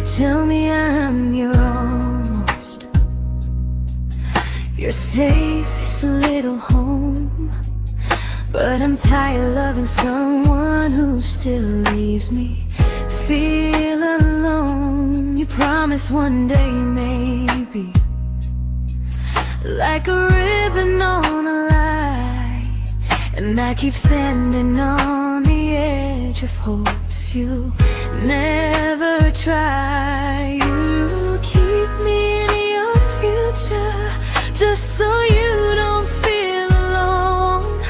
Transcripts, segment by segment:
tell me I'm your almost, your safest little home. But I'm tired loving someone who still leaves me feel alone. You promise one day maybe, like a ribbon on a line, and I keep standing on the edge of hopes you never try. You keep me in your future just so you don't feel alone.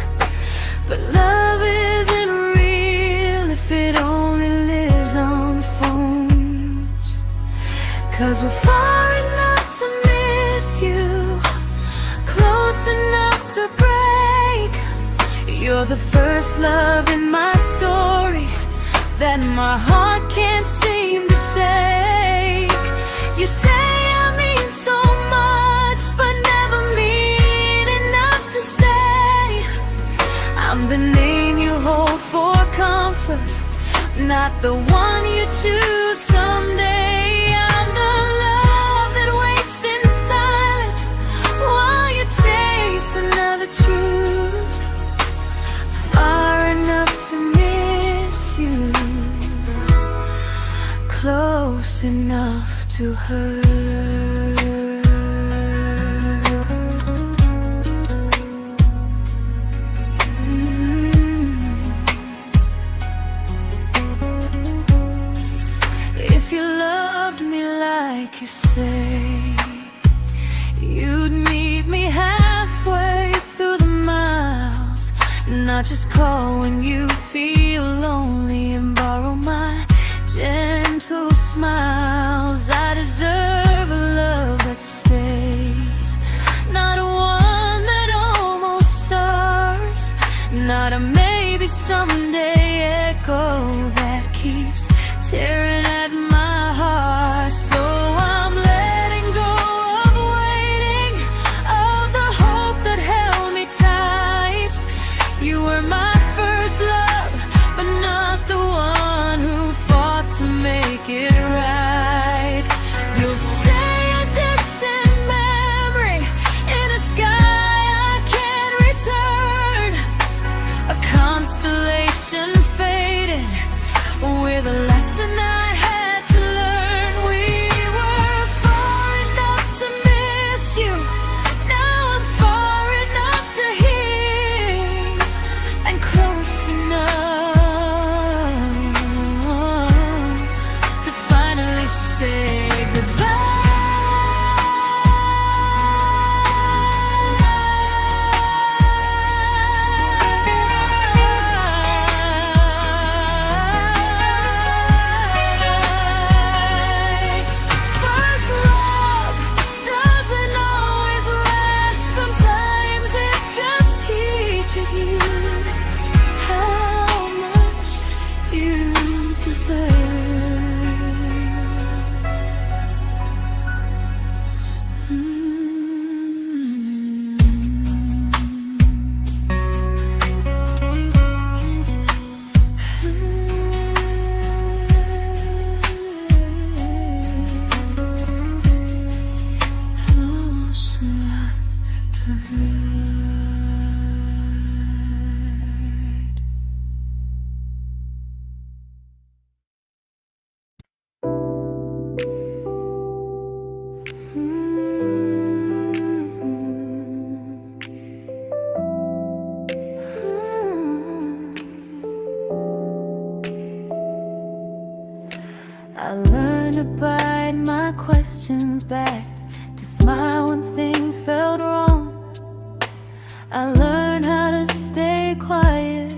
But love isn't real if it only lives on phones. 'Cause we're far enough to miss you, close enough to break. You're the first love in my story that my heart can't seem to shake. You say I mean so much, but never mean enough to stay. I'm the name you hold for comfort, not the one you choose someday. I'm the love that waits in silence while you chase another truth. Far enough to miss you, close enough to hurt. If you loved me like you say, you'd meet me halfway through the miles, not just call when you feel lonely and borrow my gentle smiles. I deserve a love that stays, not a one that almost starts, not a maybe someday echo that keeps tearing at my heart. So I'm letting go of waiting, of the hope that held me tight. You were my first love, but not the one who fought to make it right. You'll stay a distant memory in a sky I can't return, a constellation faded with a lesson I had to learn. We were far enough to miss you, now I'm far enough to hear, and close enough to finally say goodbye. First love doesn't always last, sometimes it just teaches you how much you deserve. Close enough to hurt. I learned to bite my questions back, to smile when things felt wrong. I learned how to stay quiet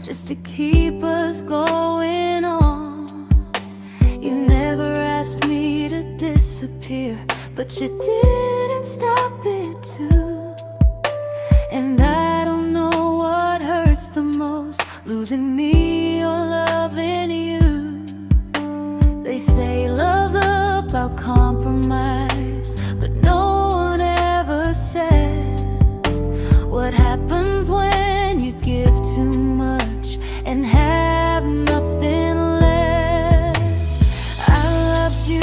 just to keep us going on. You never asked me to disappear, but you didn't stop it too. And I don't know what hurts the most, losing me or loving you. They say love's about compromise, but no one ever says what happens when you give too much and have nothing left. I loved you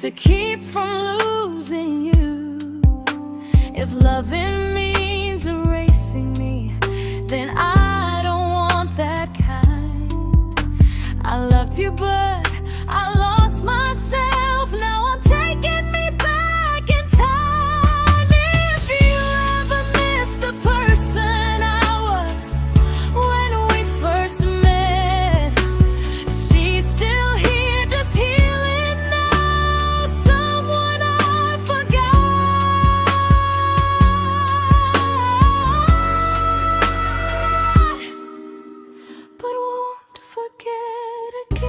to keep from losing you. If loving means erasing me, then I don't want that kind. I loved you, but I lost myself. Now I'm taking me back in time. If you ever miss the person I was when we first met, she's still here, just healing now. Someone I forgot, but won't forget again.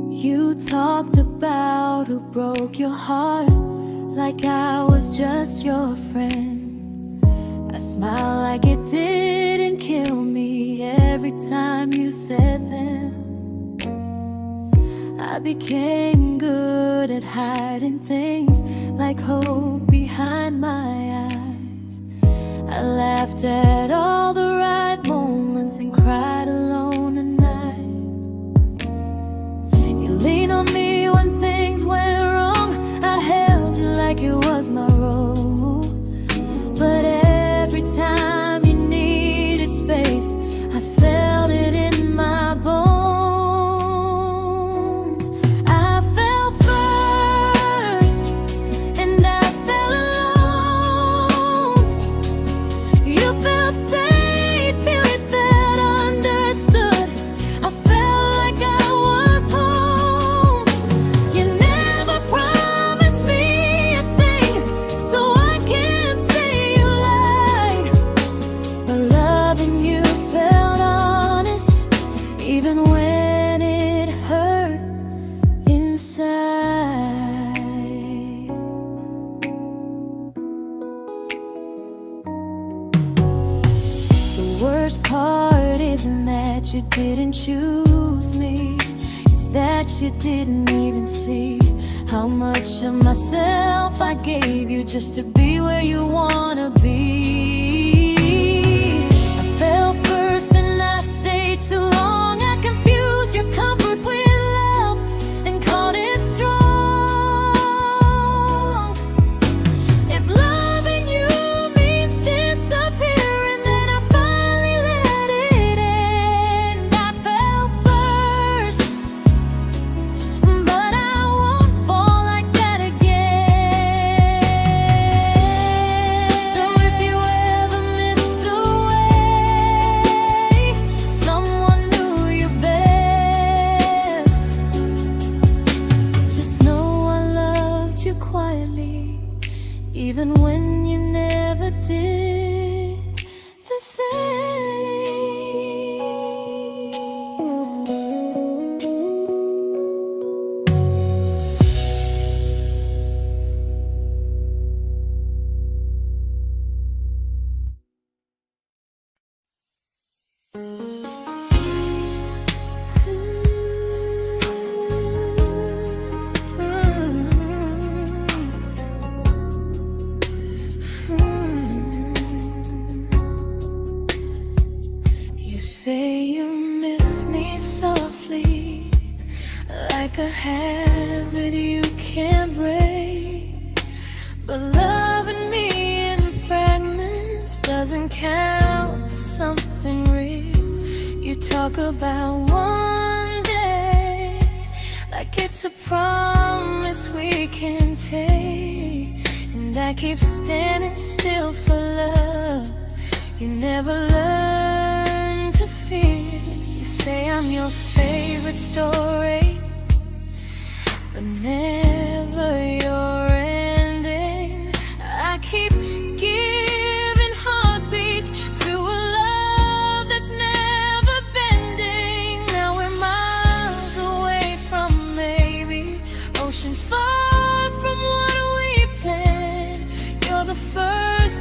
You talked about who broke your heart, like I was just your friend. I smiled like it didn't kill me every time you said them. I became good at hiding things like hope behind my eyes. I laughed at all the right moments and cried alone at night. You leaned on me when things went wrong. I held you like it was my role. But every time you needed space, I felt it in my bones. I fell first, and I fell alone. You felt safe, you felt understood. I felt like I was home. You never promised me a thing, so I can't say you lied. But loving you felt honest, even when it hurt inside. The worst part isn't that you didn't choose me, it's that you didn't even see how much of myself I gave you just to be where you wanna be. I fell first and I stayed too long. I confused your comfort with love and called it strong. If loving you means disappearing, then I finally let it end. I fell first, but I won't fall like that again. So if you ever missed the way someone knew you best, just know I loved you quietly, even when you never did the same. You say you miss me softly, like a habit you can't break. But loving me in fragments doesn't count as something real. You talk about one day like it's a promise we can take, and I keep standing still for love. You never learn to feel. You say I'm your favorite story, but never your ending. I keep giving heart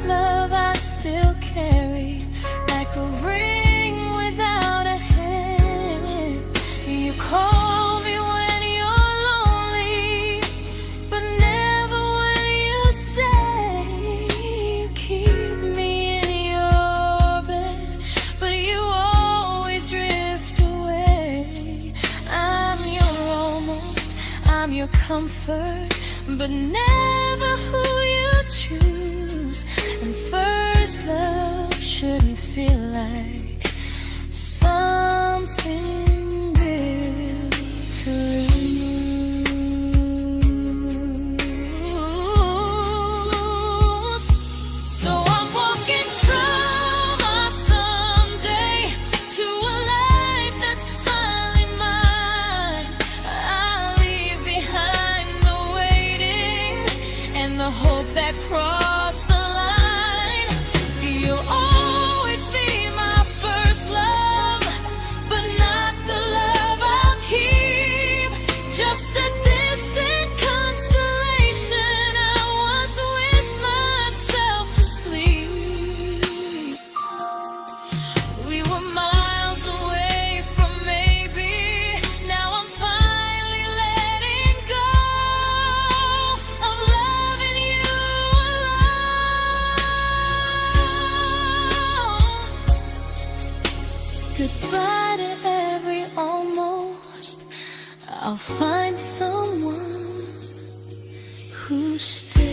love I still carry, like a ring without a hand. You call me when you're lonely, but never when you stay. You keep me in your bed, but you always drift away. I'm your almost, I'm your comfort, but never who you choose. And first love shouldn't feel like something built to lose. So I'm walking from my someday to a life that's finally mine. I'll leave behind the waiting and the hope that crossed the line. You'll always be my first love, but not the love I'll keep. Just a distant constellation I once wished myself to sleep. We were miles away from maybe. Now I'm finally letting go of loving you alone. Goodbye to every almost. I'll find someone who stays.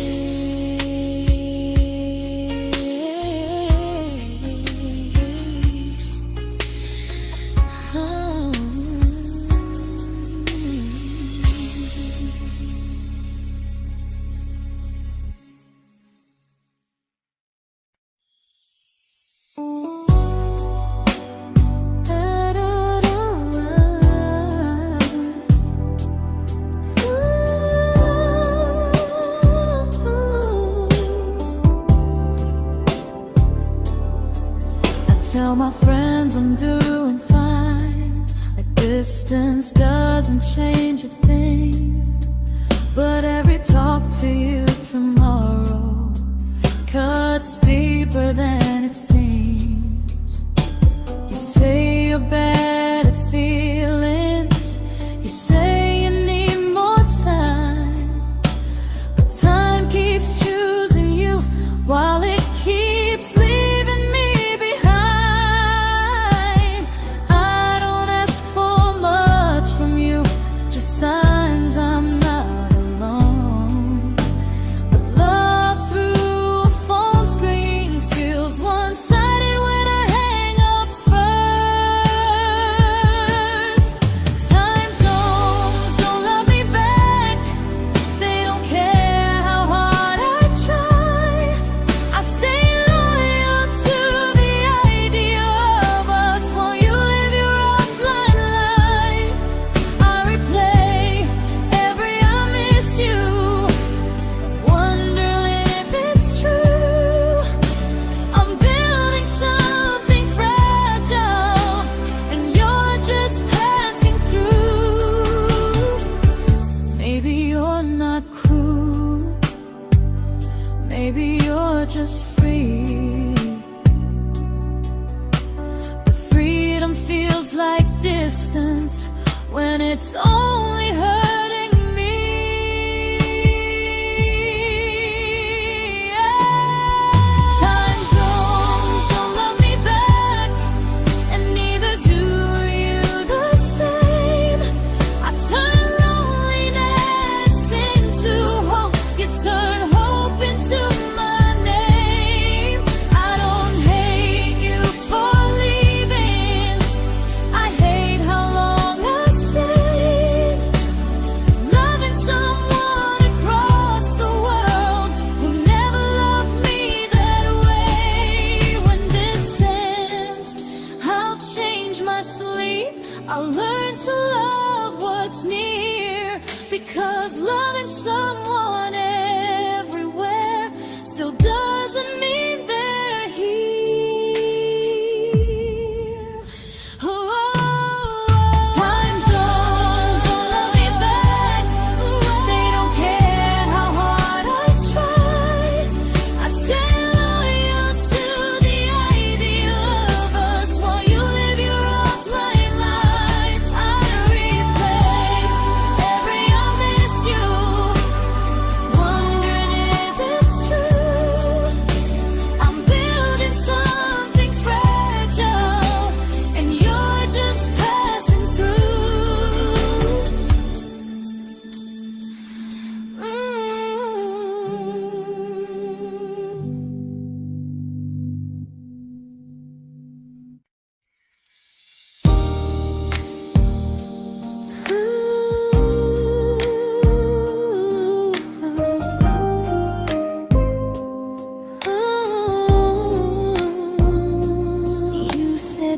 Oh. Tell my friends I'm doing fine, like distance doesn't change a thing. But every talk to you tomorrow cuts deeper than it seems. You say you're bad at feelings, you say you need more time, but time keeps choosing you while it keeps leaving me behind. I don't ask for much from you, just signs I'm not alone. But love through a phone screen feels one-sided when I hang up first. Time zones don't love me back, they don't care how hard I try. I stay loyal to the idea of us while you live your offline life. I replay every I miss you, wondering if it's true. I'm building something fragile, and you're just passing through. Maybe you're not cruel, maybe you're just free. But freedom feels like distance when it's only hurting me. Time zones don't love me back, and neither do you the same. I turn loneliness into hope, you turn hope into my name. I don't hate you for leaving, I hate how long I stayed.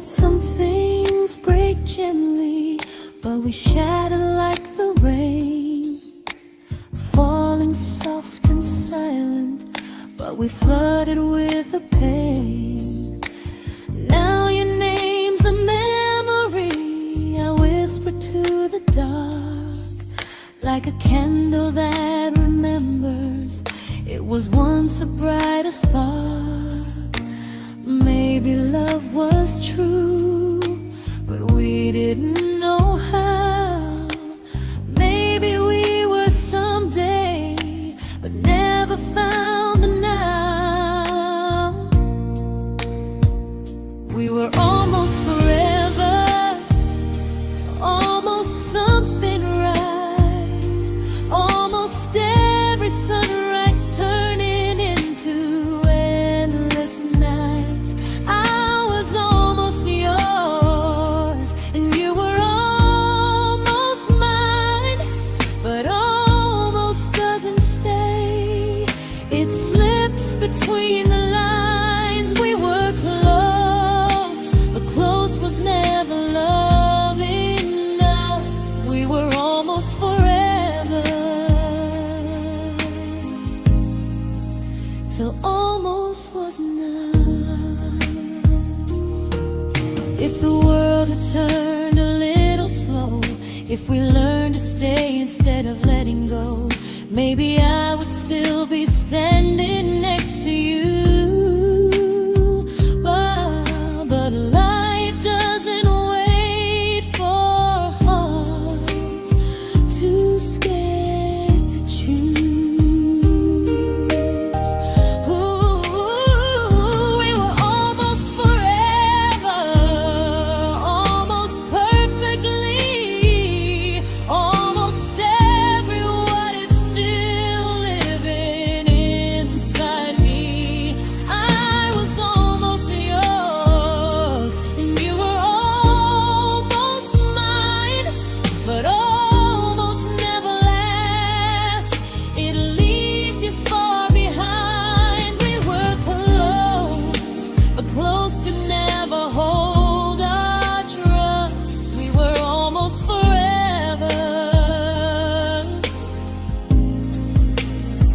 Some things break gently, but we shatter like the rain, falling soft and silent, but we flooded with the pain. Now your name's a memory I whisper to the dark, like a candle that remembers it was once a brighter spark. Maybe love was true, but we didn't know how. Maybe we were someday, but never found the now. We were almost forever, almost something right, almost every sunrise turning into endless nights. I was almost yours, and you were almost mine, but almost doesn't stay. It slips between the lines. We were close, but close was never love enough. We were almost forever, till almost was enough. If the world had turned a little slow, if we learned to stay instead of letting go, maybe I would still be standing next to you. But life doesn't wait for hearts too scared to choose. Ooh, we were almost forever, almost perfectly, almost every what if still living inside me. I was almost yours, and you were almost mine, but almost never lasts. It leaves you far behind. We were close, but close could never hold our trust. We were almost forever,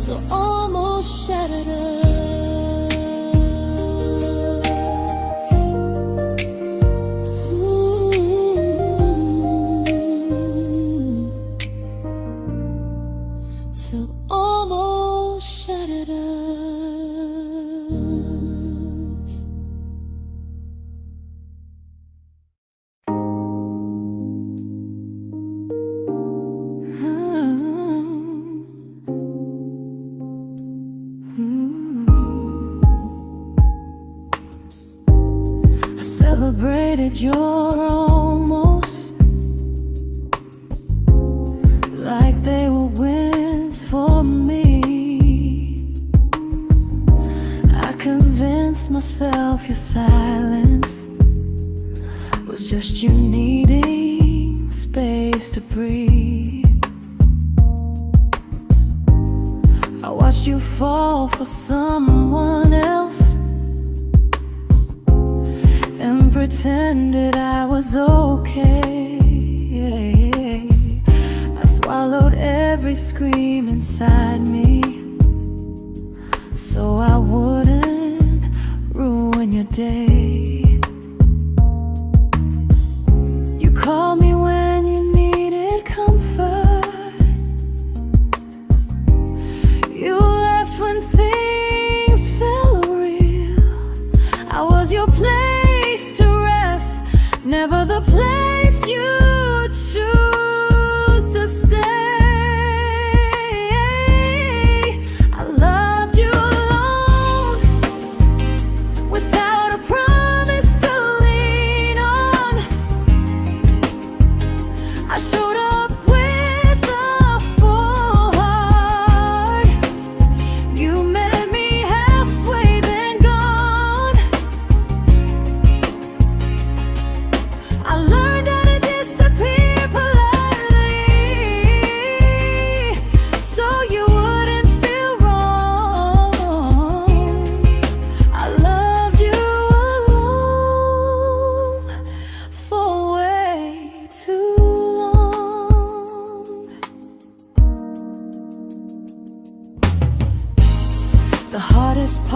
till almost shattered us. Ooh, till almost shattered us. I celebrated your almost like they were wins for me. I convinced myself your silence was just you needing space to breathe. I watched you fall for someone else and pretended I was okay. I swallowed every scream inside me so I wouldn't ruin your day. You called me when you needed comfort. You left when things felt real. I was your place to rest, never the place you choose to stay. I loved you alone, without a promise to lean on. I showed up with a full heart. You met me halfway, then gone. I learned how to disappear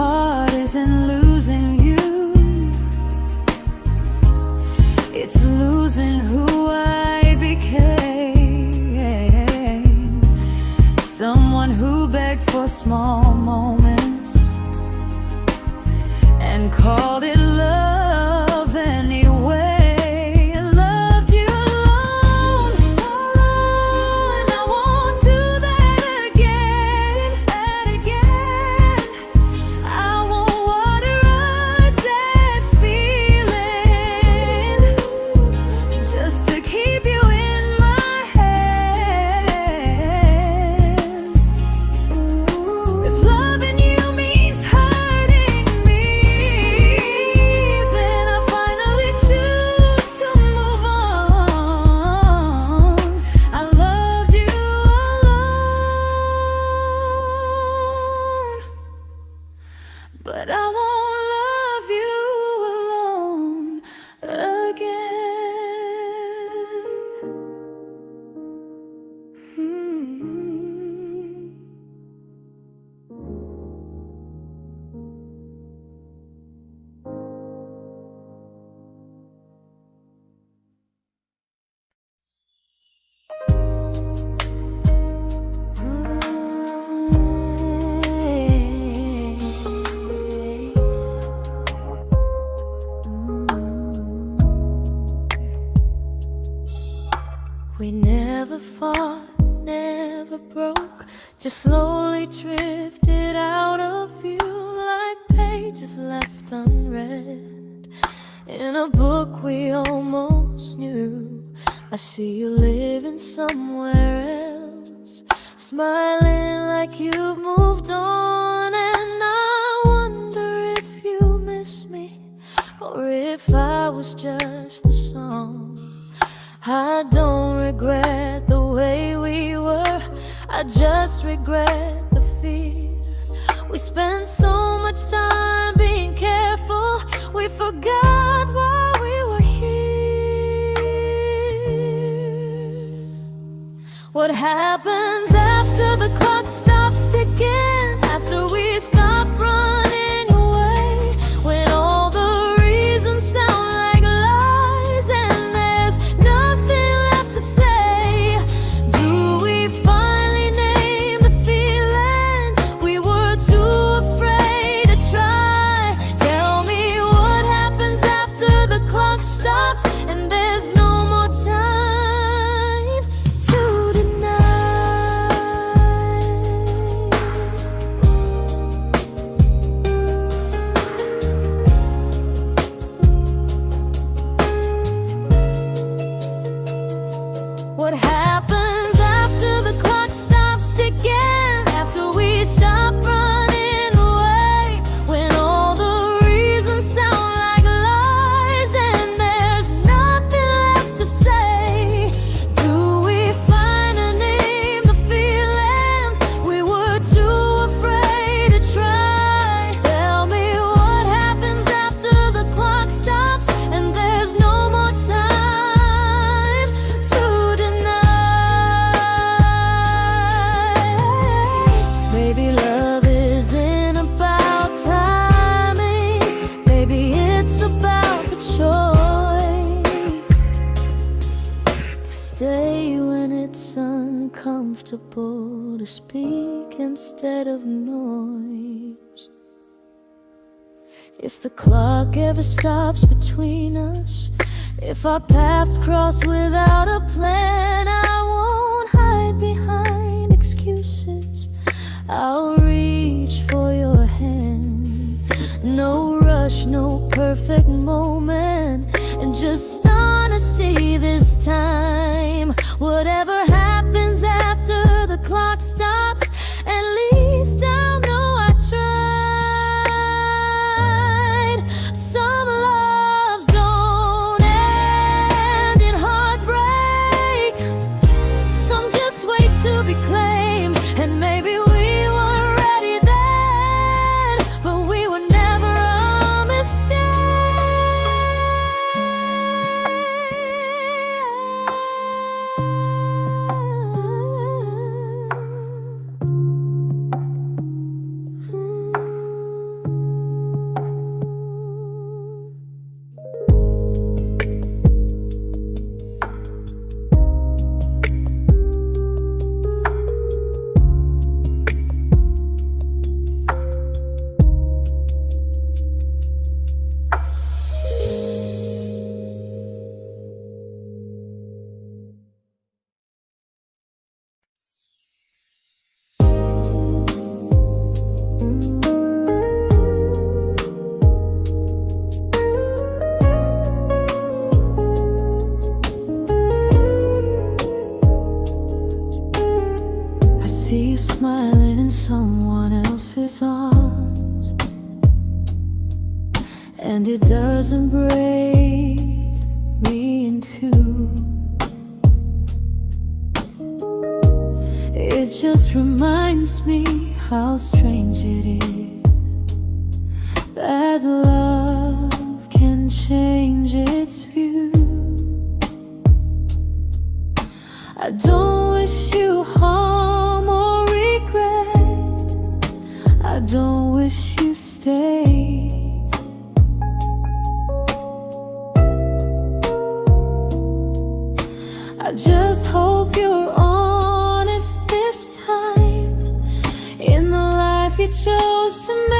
heart isn't losing you, it's losing who I became. Someone who begged for small moments and called it love anyway. Loved you alone, and I won't do that again, I won't water a dead feeling just to keep you in my hands. If loving you means hurting me, then I finally choose to move on. I loved you alone, but I won't love you alone again. We never fought, never broke, just slowly drifted out of view like pages left unread in a book we almost knew. I see you living somewhere else, smiling like you've moved on, and I wonder if you miss me or if I was just a song. I don't regret the way we were, I just regret the fear. We spent so much time being careful, we forgot why we were here. What happens after the clock stops ticking, after we stop running away, when all the reasons sound like lies and there's nothing left to say? Do we finally name the feeling we were too afraid to try? Tell me what happens after the clock stops and there's no more time to deny. What happens after the clock stops ticking, after we stop running away, when all the reasons sound like lies and there's nothing left to say? Do we finally name the feeling we were too afraid to try? Tell me what happens after the clock stops and there's no more time to deny. Maybe love isn't about timing, maybe it's about the choice to stay when it's uncomfortable, to speak instead of noise. If the clock ever stops between us, if our paths cross without a plan, I won't hide behind excuses, I'll reach for your hand. No rush, no perfect moment, and just honesty this time. Whatever happens after the clock stops, at least I'll know I tried. Some loves don't end in heartbreak, some just wait to be claimed, and maybe we weren't ready then, but we were never a mistake. and it doesn't break me in two. It just reminds me how strange it is that love can change its view. I don't wish you harm or regret. I don't wish you stay. I just hope you're honest this time in the life you chose to make.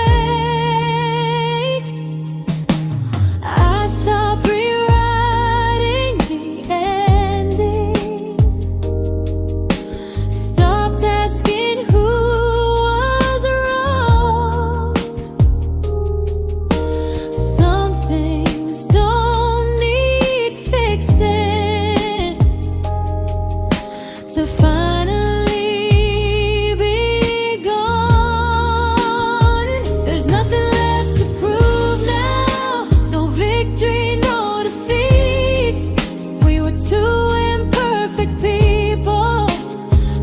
I stopped rewriting the ending, stopped asking who was wrong. Some things don't need fixing to finally be gone. There's nothing left to prove now, no victory, no defeat. We were two imperfect people,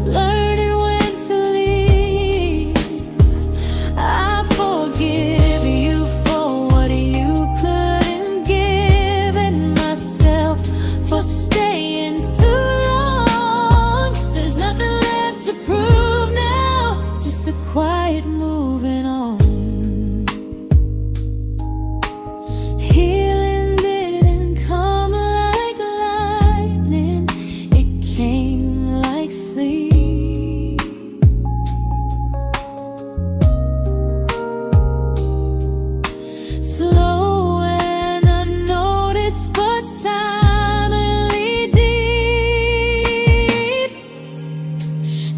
learning when to leave. I forgive you for what you couldn't give, and myself for staying too long. There's nothing left to prove now, just a quiet moving on. Healing didn't come like lightning, it came like sleep. Slow and unnoticed, but silently deep.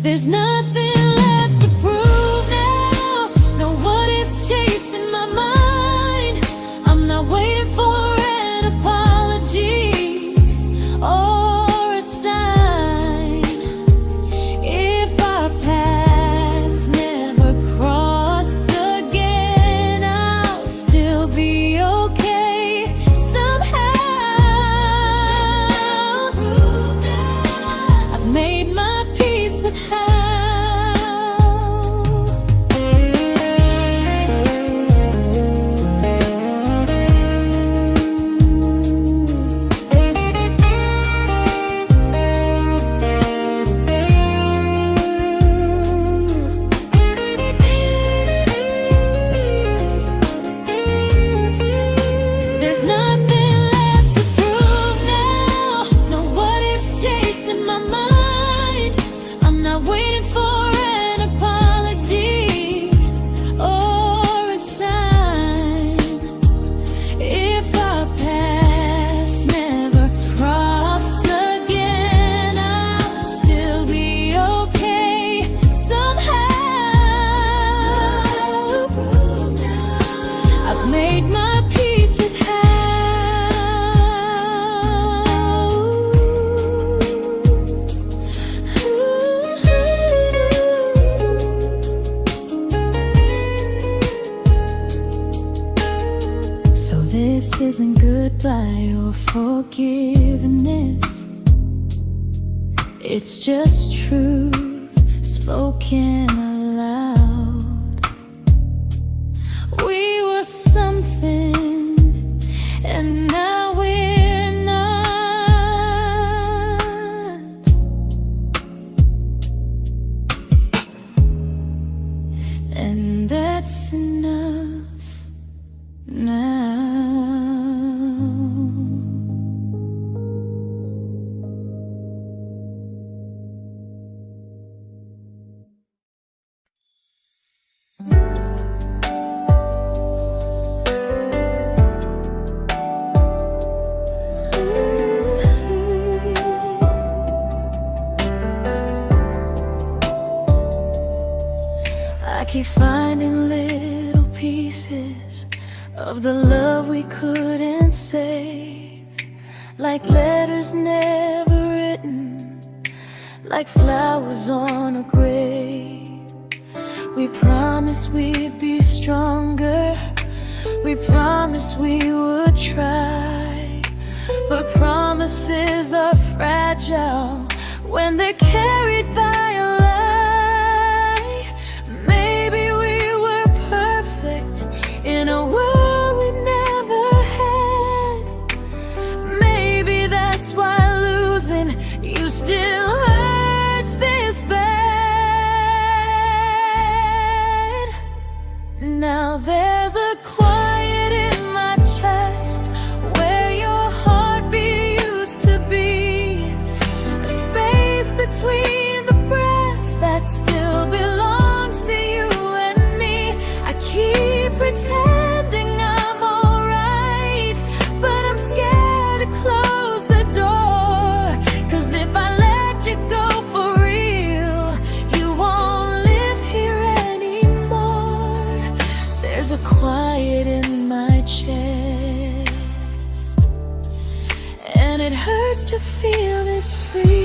There's nothing left to prove now, no what ifs chasing my mind. I'm not waiting for an apology or a sign. If our paths never cross again, I'll still be okay somehow. I've made my peace with how. There's nothing left to prove now, no what ifs chasing my mind. I'm not waiting for an apology or a sign. If our paths never cross again, I'll still be okay somehow. I've made my peace with how. So this isn't goodbye or forgiveness, it's just truth spoken aloud. We were something, and now we're not. And that's enough now. I keep finding little pieces of the love we couldn't save, like letters never written, like flowers on a grave. We promised we'd be stronger, We promised we would try, but promises are fragile when they're carried by a lie. Maybe we were perfect in a world we never had. Maybe that's why losing you still hurts this bad. Now there's a quiet in my chest where your heartbeat used to be, a space between the breath that still belongs to you and me. I keep pretending I'm alright, but I'm scared to close the door. 'Cause if I let you go for real, you won't live here anymore. There's a quiet in my chest, and it hurts to feel this free.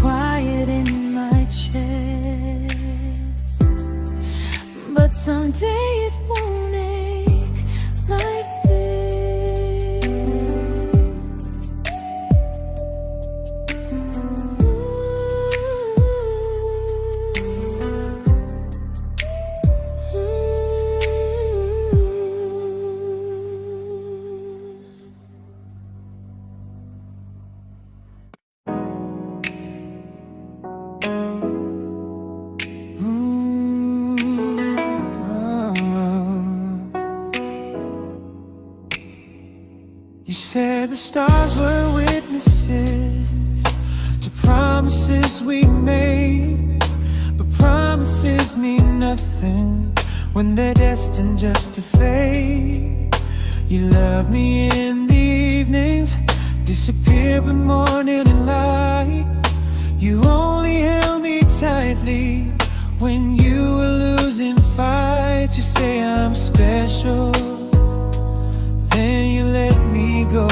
Quiet in my chest, but someday it won't ache like this. You said the stars were witnesses to promises we made, but promises mean nothing when they're destined just to fade. You love me in the evenings, disappear when morning and light. You only held me tightly when you were losing fights. You say I'm special, then you let me go.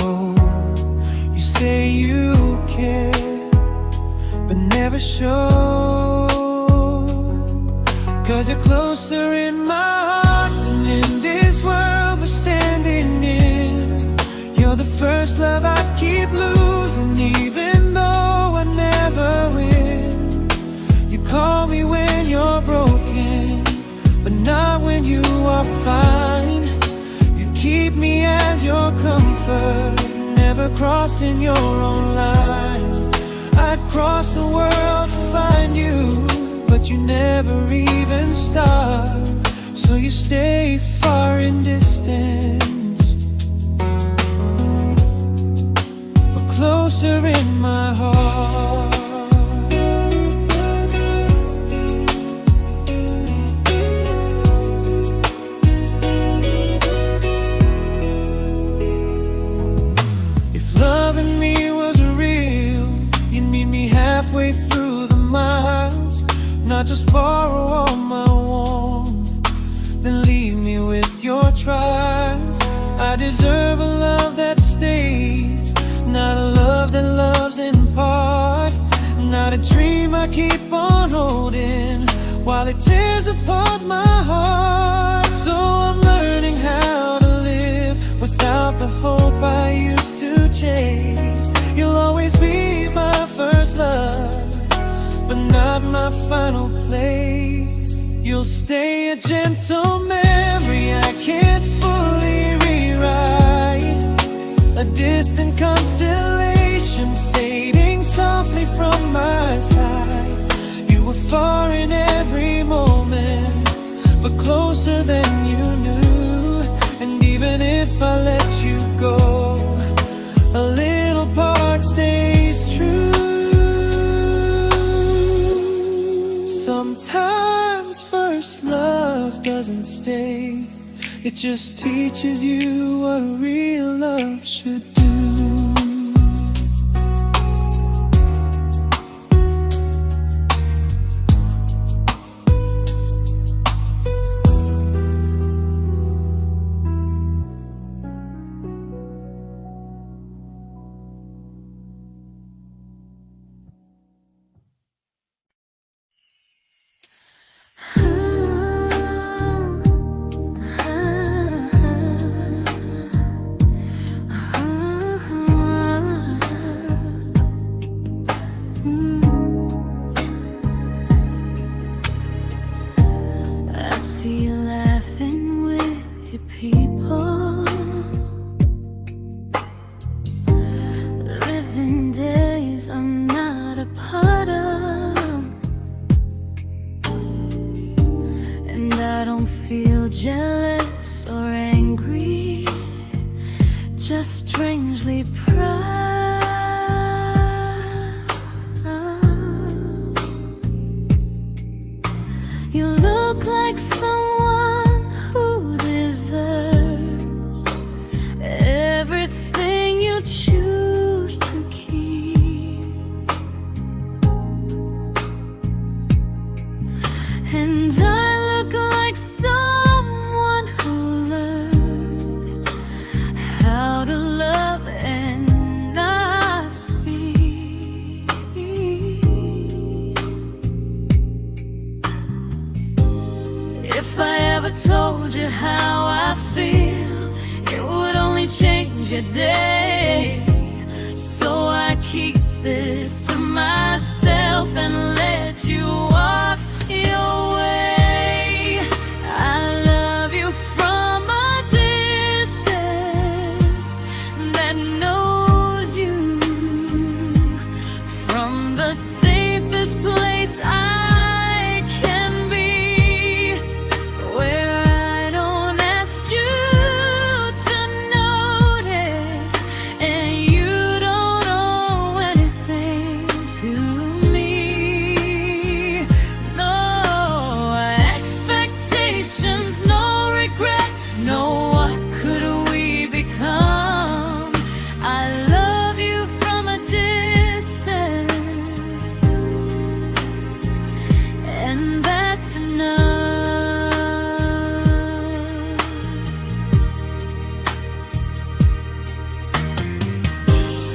You say you care, but never show. 'Cause you're closer in my heart than in this world we're standing in. You're the first love I keep losing, even though I never win. You call me when you're broken, but not when you are fine. Keep me as your comfort, never crossing your own line. I'd cross the world to find you, but you never even start. So you stay far in distance, but closer in my heart. Halfway through the miles, not just borrow all my warmth, then leave me with your trials. I deserve a love that stays, not a love that loves in part. Not a dream I keep on holding while it tears apart my heart. So I'm learning how to live without the hope I used to chase. You'll always be my first love, but not my final place. You'll stay a gentle memory distant constellation fading softly from my side. You were far in every moment, but closer than you knew. And even if I let you go, a little part stays true. Sometimes first love doesn't stay, it just teaches you what real love should do. Jealous or angry, just strangely proud. You look like someone who deserves everything you choose to keep. And I look like someone who learned how to love and not speak. If I ever told you how I feel, it would only change your day. So I keep this to myself and let you walk your way. I love you from a distance that knows you, from the safest place I can be, where I don't ask you to notice and you don't owe anything to me. No expectations, no regret, no what could we become. I love you from a distance, and that's enough.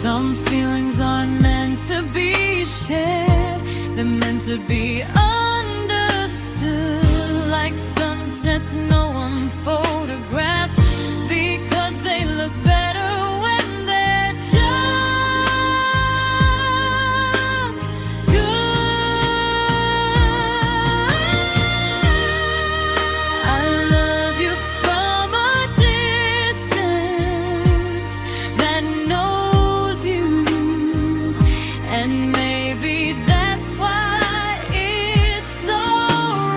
Some feelings aren't meant to be shared, they're meant to be understood. Like sunsets no one photographs, because they look better when they're just good. I love you from a distance that knows you, and maybe that's why it's so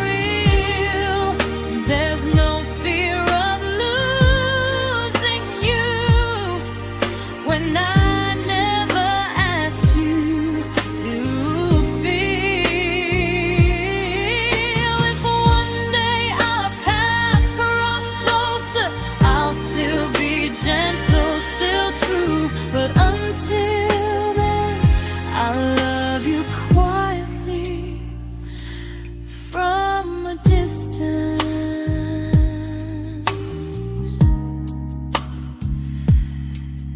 real. There's no fear of losing you when I never asked you to feel. If one day our paths cross closer, I'll still be gentle, still true. But until then, I love you quietly from a distance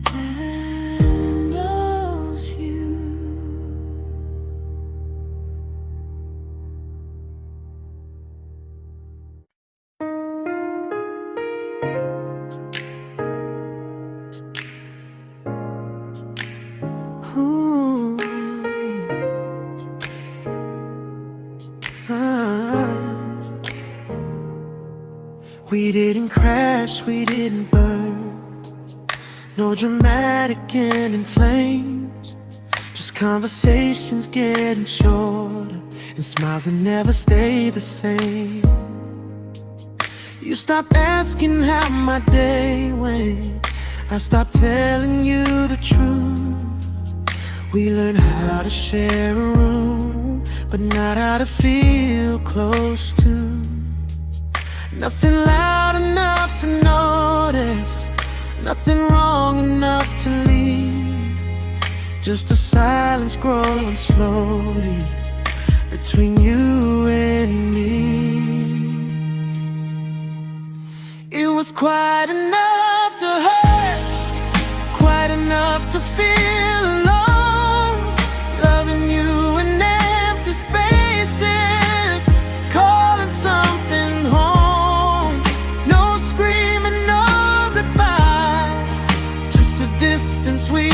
that knows you. Ooh. Ah. We didn't crash, we didn't burn. No dramatic ending flames, just conversations getting shorter, and smiles that never stay the same. You stopped asking how my day went, I stopped telling you the truth. We learned how to share a room, but not how to feel close to. Nothing loud enough to notice, nothing wrong enough to leave. Just a silence growing slowly between you and me. It was quite enough to hurt, quite enough to feel alone. Loving you in empty spaces, calling something home. No screaming, no goodbye, just a distance we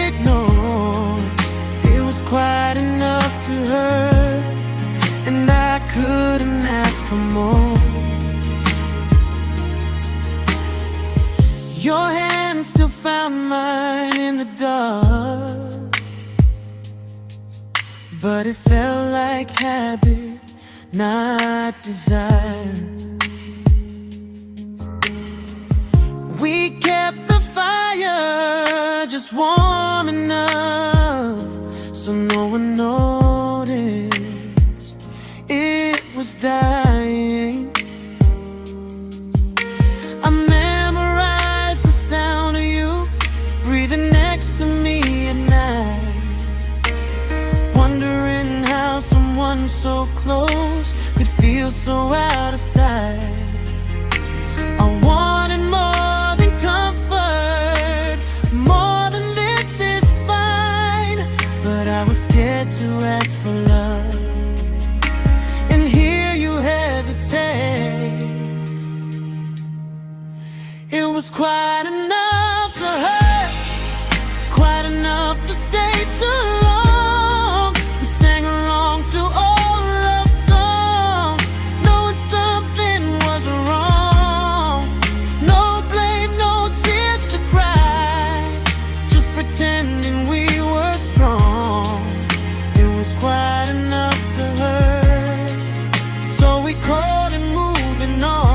ignored. It was quite enough to hurt, and I couldn't ask for more. Your hand still found mine in the dark, but it felt like habit, not desire. We kept the fire just warm enough so no one noticed it was dying. I memorized the sound of you breathing next to me at night, wondering how someone so close could feel so out of sight. I wanted more than comfort, more than this is fine, but I was scared to ask for love, and here you hesitate. It was quite enough to hurt, quite enough to stay too long. We sang along to old love songs, knowing something was wrong. No blame, no tears to cry, just pretending we were strong. It was quite enough to hurt, so we called it moving on.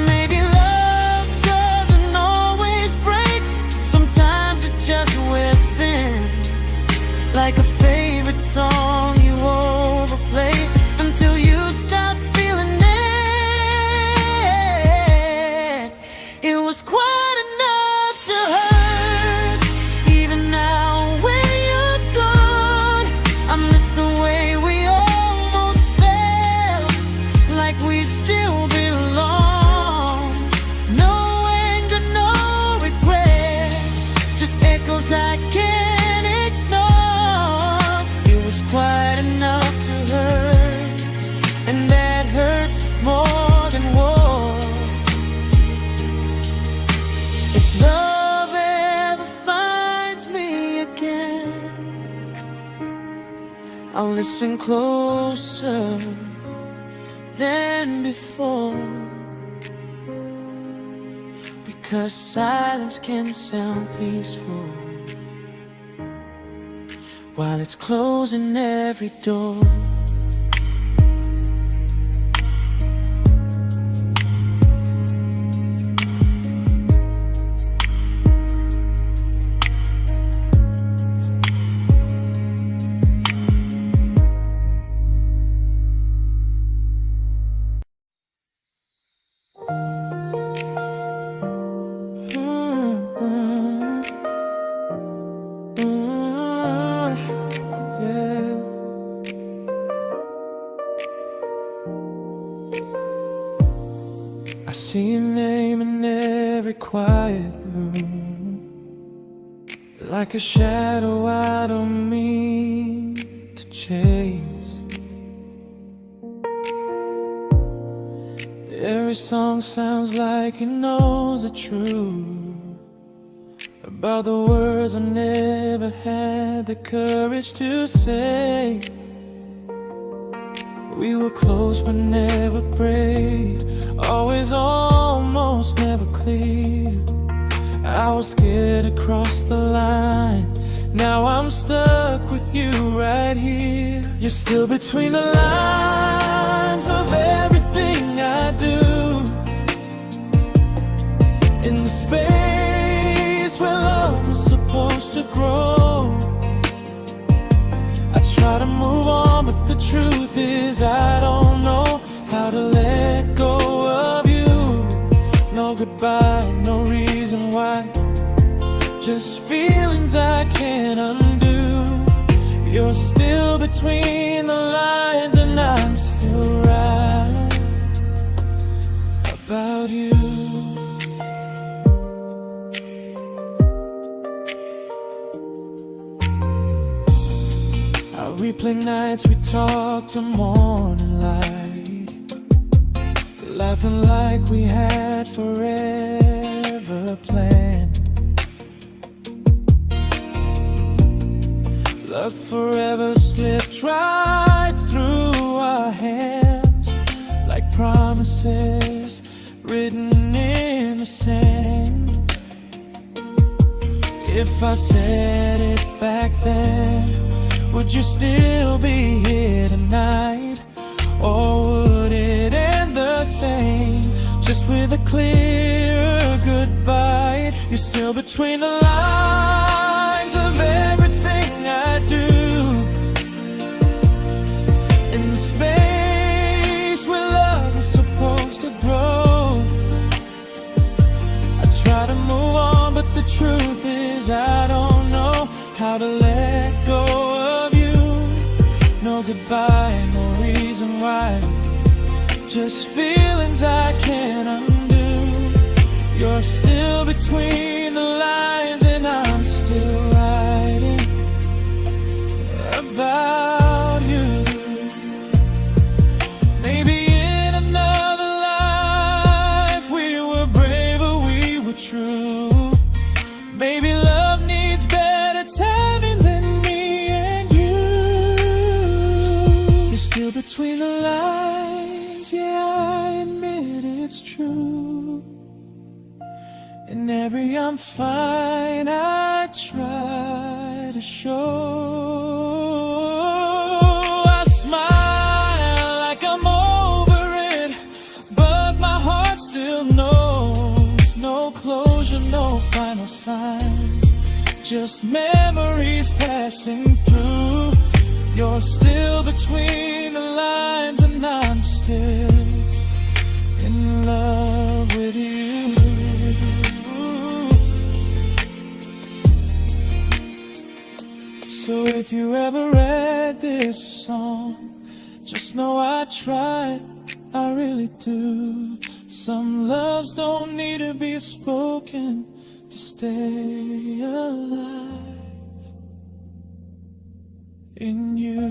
Maybe love doesn't always break, sometimes it just wears thin, like a favorite song you overplay until you stop feeling it. It was quite enough to hurt, even now when you're gone. I miss the way we almost felt, like we still belong. No anger, no regret, just echoes I can't ignore. It was quite enough to hurt, and that hurts more than war. If love ever finds me again, I'll listen closer than before, because silence can sound peaceful while it's closing every door. Yeah. I see your name in every quiet room, like a shadow I don't mean to chase. Every song sounds like it knows the truth about the words I never had the courage to say. We were close but never brave, always almost, never close. clear. I was scared to cross the line. Now I'm stuck with you right here. You're still between the lines of everything I do. In the space where love was supposed to grow. I try to move on, but the truth is I don't know how to let go of you. No goodbye, no reason why. Just feelings I can't undo. You're still between the lines, and I'm still right about you. I replay nights we talk to morning light, laughing like we had forever planned. Luck forever slipped right through our hands, like promises written in the sand. If I said it back then, would you still be here tonight? Or would it end the same, just with a clear goodbye? You're still between the lines of everything I do. In the space where love is supposed to grow. I try to move on, but the truth is I don't know how to let go of you. No goodbye, no reason why. Just feelings I can't undo. You're still between the lines, and I'm still writing about you. Maybe in another life we were braver, we were true. Maybe love needs better timing than me and you. You're still between the lines, yeah, I admit it's true. In every I'm fine I try to show. I smile like I'm over it, but my heart still knows. No closure, no final sign, just memories passing through. You're still between the lines, and I'm still in love with you. So if you ever read this song, just know I tried, I really do. Some loves don't need to be spoken to stay alive in you.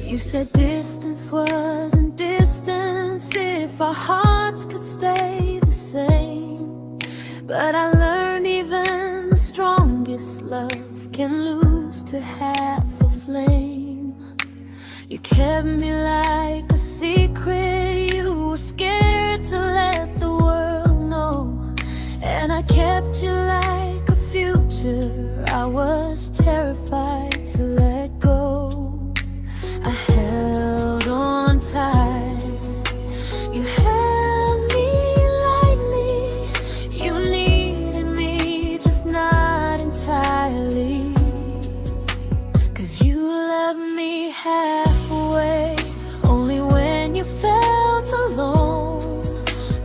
You said distance wasn't distance if our hearts could stay the same. But I learned even the strongest love can lose to half a flame. You kept me like a secret, you were scared to let the world know. And I kept you like a future, I was terrified to let go. I held on tight, you held me lightly. You needed me, just not entirely. 'Cause you loved me halfway, only when you felt alone.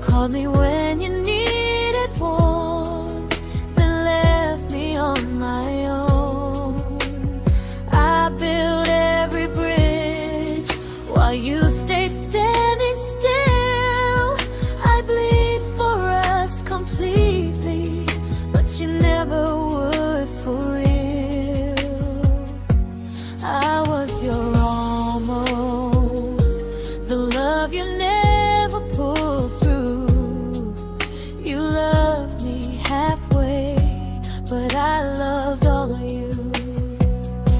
Called me when you needed warmth, then left me on my own. I built every bridge while you stayed standing still. love you never pulled through. You loved me halfway, but I loved all of you.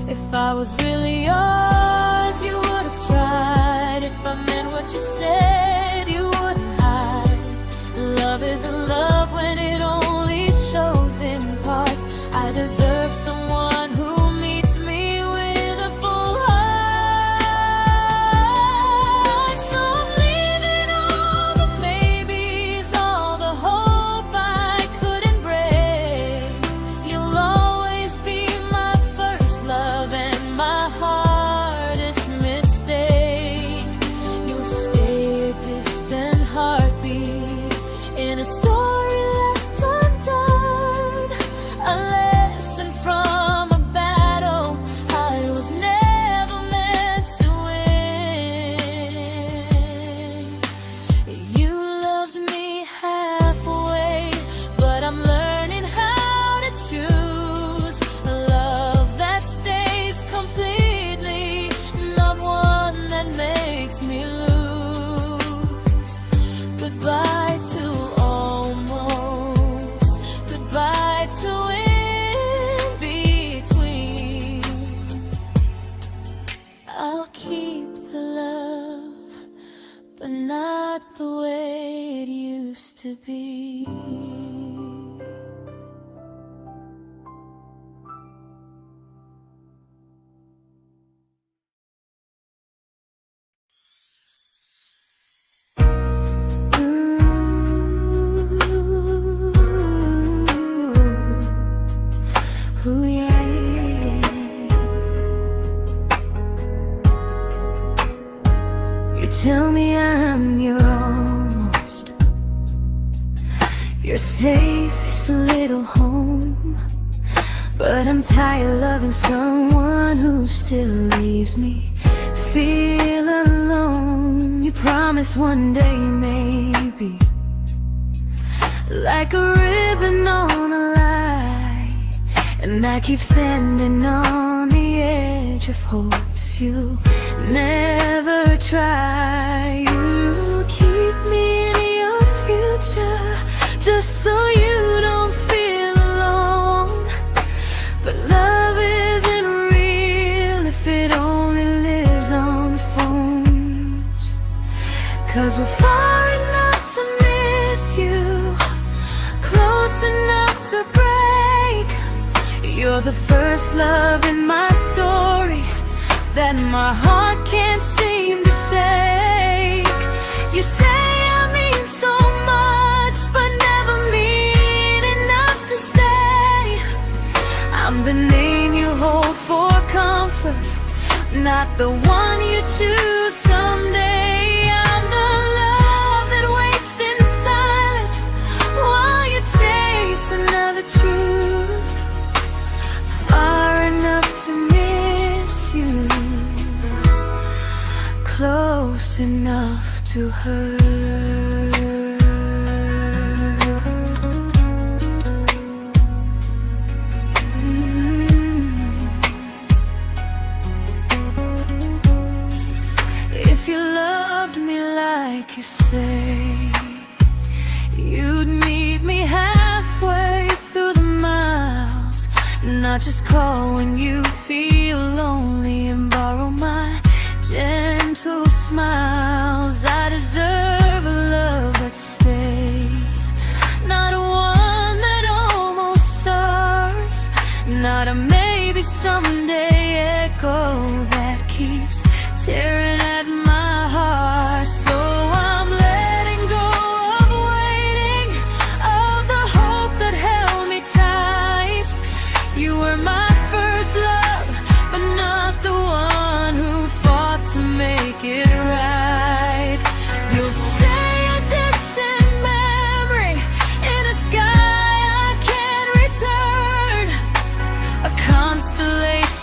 If I was really yours, you would have tried. If I meant what you said, you wouldn't hide. Love isn't love when it only shows in parts. I deserve someone who meets me with a full heart. So I'm leaving all the maybes, all the hope I couldn't break. You'll always be my first love and my hardest mistake. You'll stay a distant heartbeat in a story left undone, a lesson from a battle I was never meant to win. You loved me halfway, but I'm learning how to choose a love that stays completely, not one that makes me lose. Goodbye to almost, goodbye to in between. I'll keep the love, but not the way it used to be. Ooh, yeah, yeah. You tell me I'm your almost, your safest little home, but I'm tired loving someone who still leaves me feel alone. You promise one day maybe, like a ribbon on a line, and I keep standing on the edge of hopes you never try. You keep me in your future just so you don't feel alone. But love isn't real if it only lives on phones. 'Cause we're far enough to miss you, close enough to break. You're the first love in my story that my heart can't seem to shake. You say I mean so much, but never mean enough to stay. I'm the name you hold for comfort, not the one you choose someday. I'm the love that waits in silence while you chase another truth. Far enough to miss you, close enough to hurt. If you loved me like you say, you'd meet me halfway through the miles, not just call when you feel lonely and borrow my gentle smiles. I deserve a love that stays, not one that almost starts, not a maybe someday echo that keeps tearing at my heart. So I'm letting go of waiting, of the hope that held me tight. You were my first love, but not the one who fought to make it right. You'll stay a distant memory in a sky I can't return, a constellation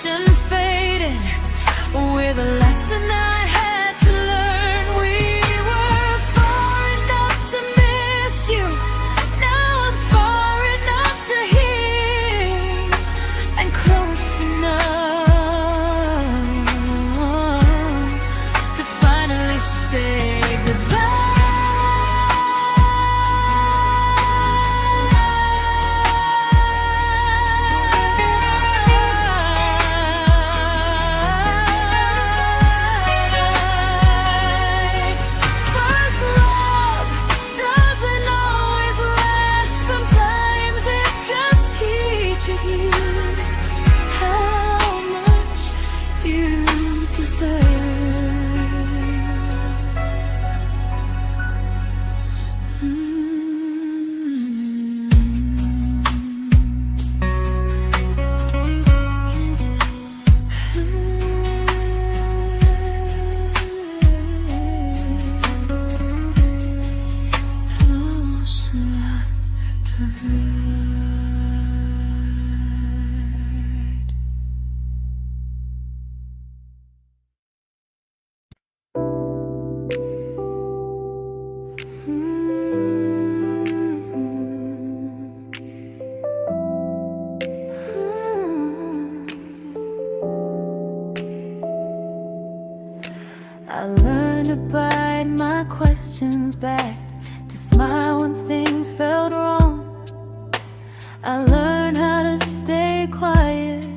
I learned to bite my questions back, to smile when things felt wrong. I learned how to stay quiet,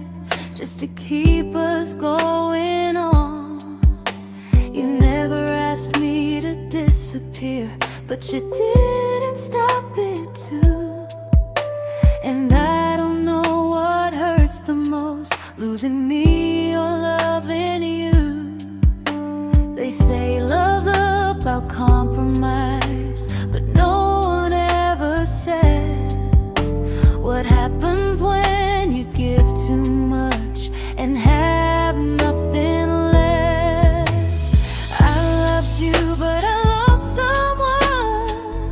just to keep us going on. You never asked me to disappear, but you didn't stop it too. And I don't know what hurts the most, losing me or loving you. They say love's about compromise, but no one ever says what happens when you give too much and have nothing left. I loved you, but I lost someone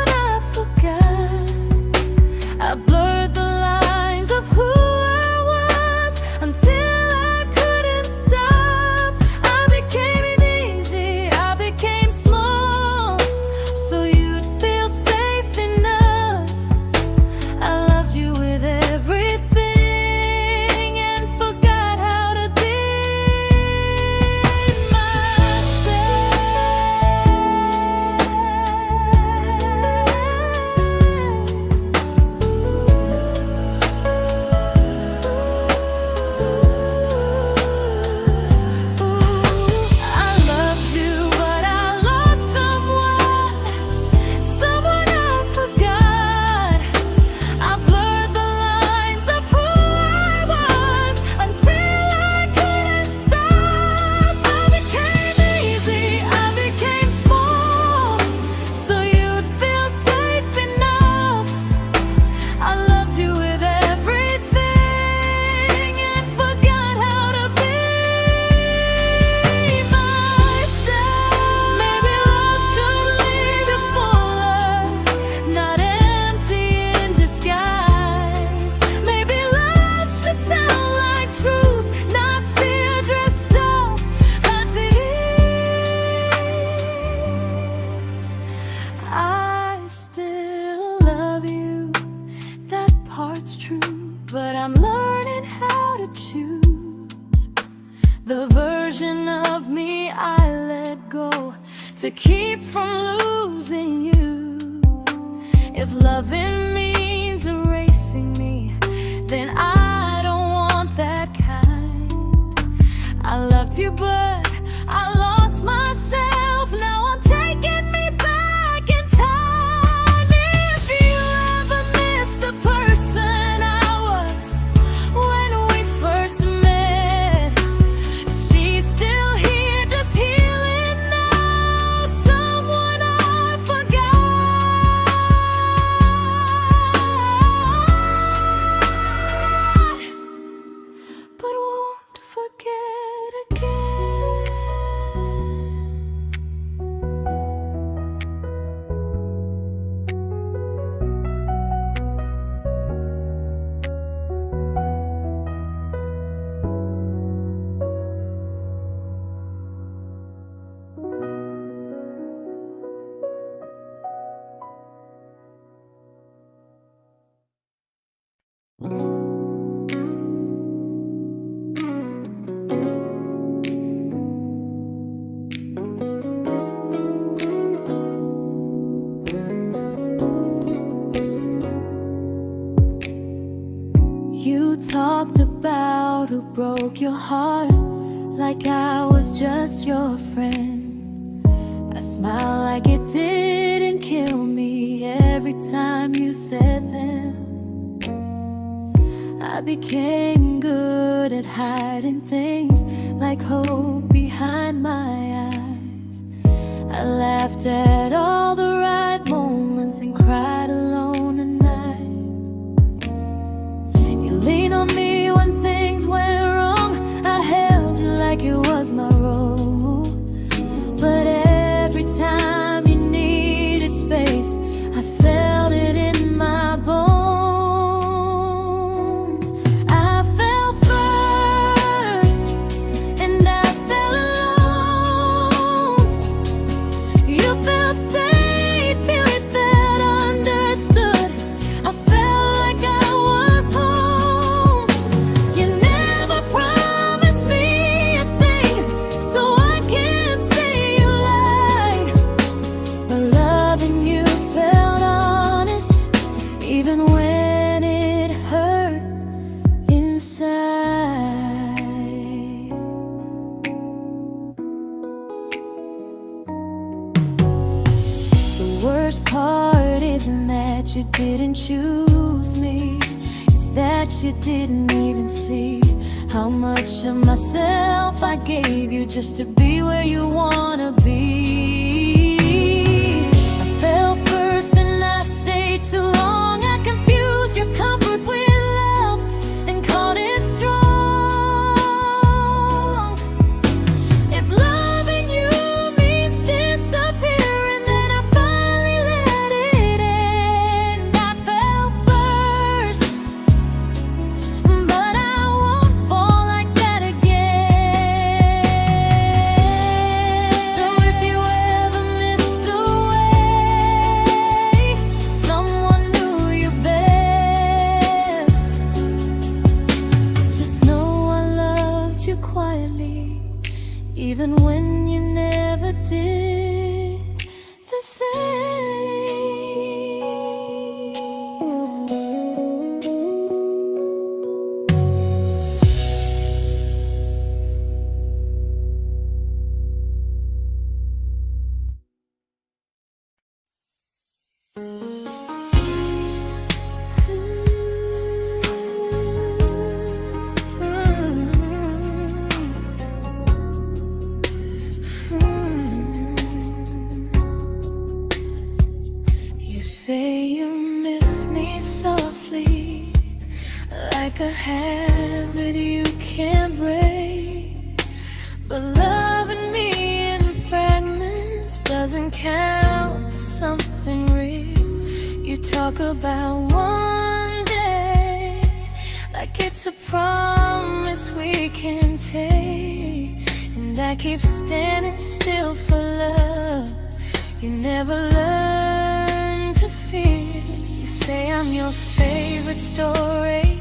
I forgot. I blurred the lines of who I was until I couldn't stop. I became easy, I became small, so you'd feel safe enough. I loved you with everything and forgot how to be I loved you, but I lost someone I forgot. I blurred the lines of who I was until I couldn't stop. I became easy, I became small, so you'd feel safe enough. I loved you with everything and forgot how to be myself. Maybe love should leave you fuller, not empty in disguise. Maybe love should sound like truth, not fear dressed up as it is. I still love you, that part's true, but I'm learning how to choose the version of me I let go to keep from losing you. If loving means erasing me, then I don't want that kind. I loved you, but I lost myself. Now I'm taking me back in time. If you ever miss the person I was when we first met, she's still here, just healing now. Someone I forgot, but won't forget again. You talked about who broke your heart, like I was just your friend. I smile like it didn't kill me every time you said them. I became good at hiding things like hope behind my eyes. I laughed at all the right moments and cried alone at night. You leaned on me when things went wrong. I held you like it was my role. But every time you needed space, I felt it in my bones. I fell first, and I fell alone. You felt safe. worst part isn't that you didn't choose me, it's that you didn't even see how much of myself I gave you just to be where you wanna be. I fell first and I stayed too long. I confused your comfort with love and called it strong. If loving you means disappearing, then I finally let it end. I fell first, but I won't fall like that again. So if you ever missed the way someone knew you best, just know I loved you quietly, even when you never did the same. You say you miss me softly, like a habit you can't break. But loving me in fragments doesn't count as something real. You talk about one day like it's a promise we can take, and I keep standing still for love. You never learn to feel. You say I'm your favorite story,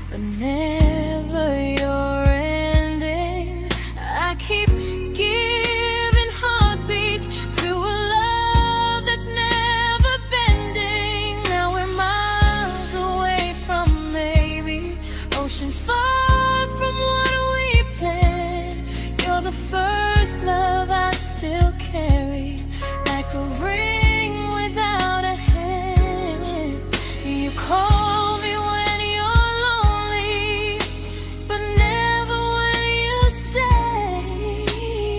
but never your ending. I keep giving heartbeat to a love that's never bending. Now we're miles away from maybe oceans far from what we planned. You're the first love I still carry, like a ring without a hand. You call me when you're lonely, but never when you stay.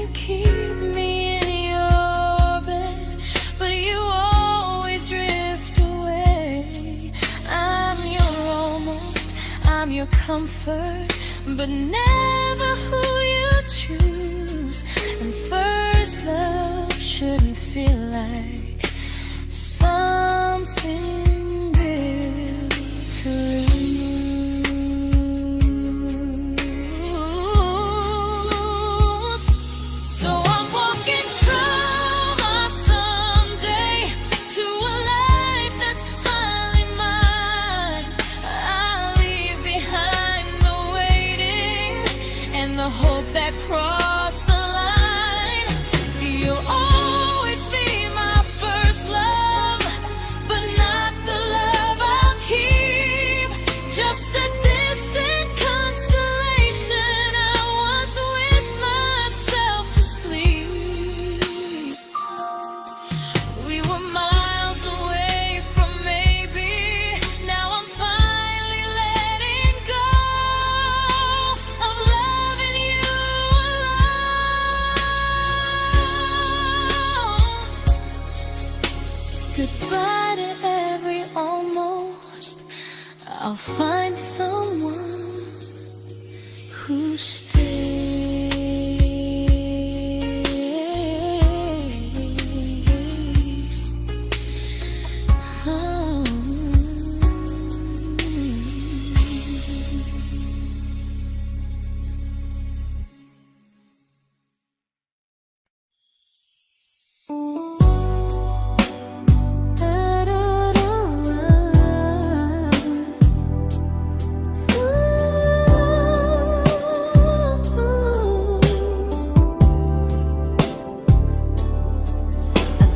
You keep me in your bed, but you always drift away. I'm your almost, I'm your comfort, but never who you choose. And first love shouldn't feel like something built to lose. So I'm walking from my someday to a life that's finally mine. I'll leave behind the waiting and the hope that crossed the line. You'll always be my first love, but not the love I'll keep. Just a distant constellation I once wished myself to sleep. We were miles away from maybe. Now I'm finally letting go of loving you alone. Goodbye to every almost. I'll find someone who stays. Oh.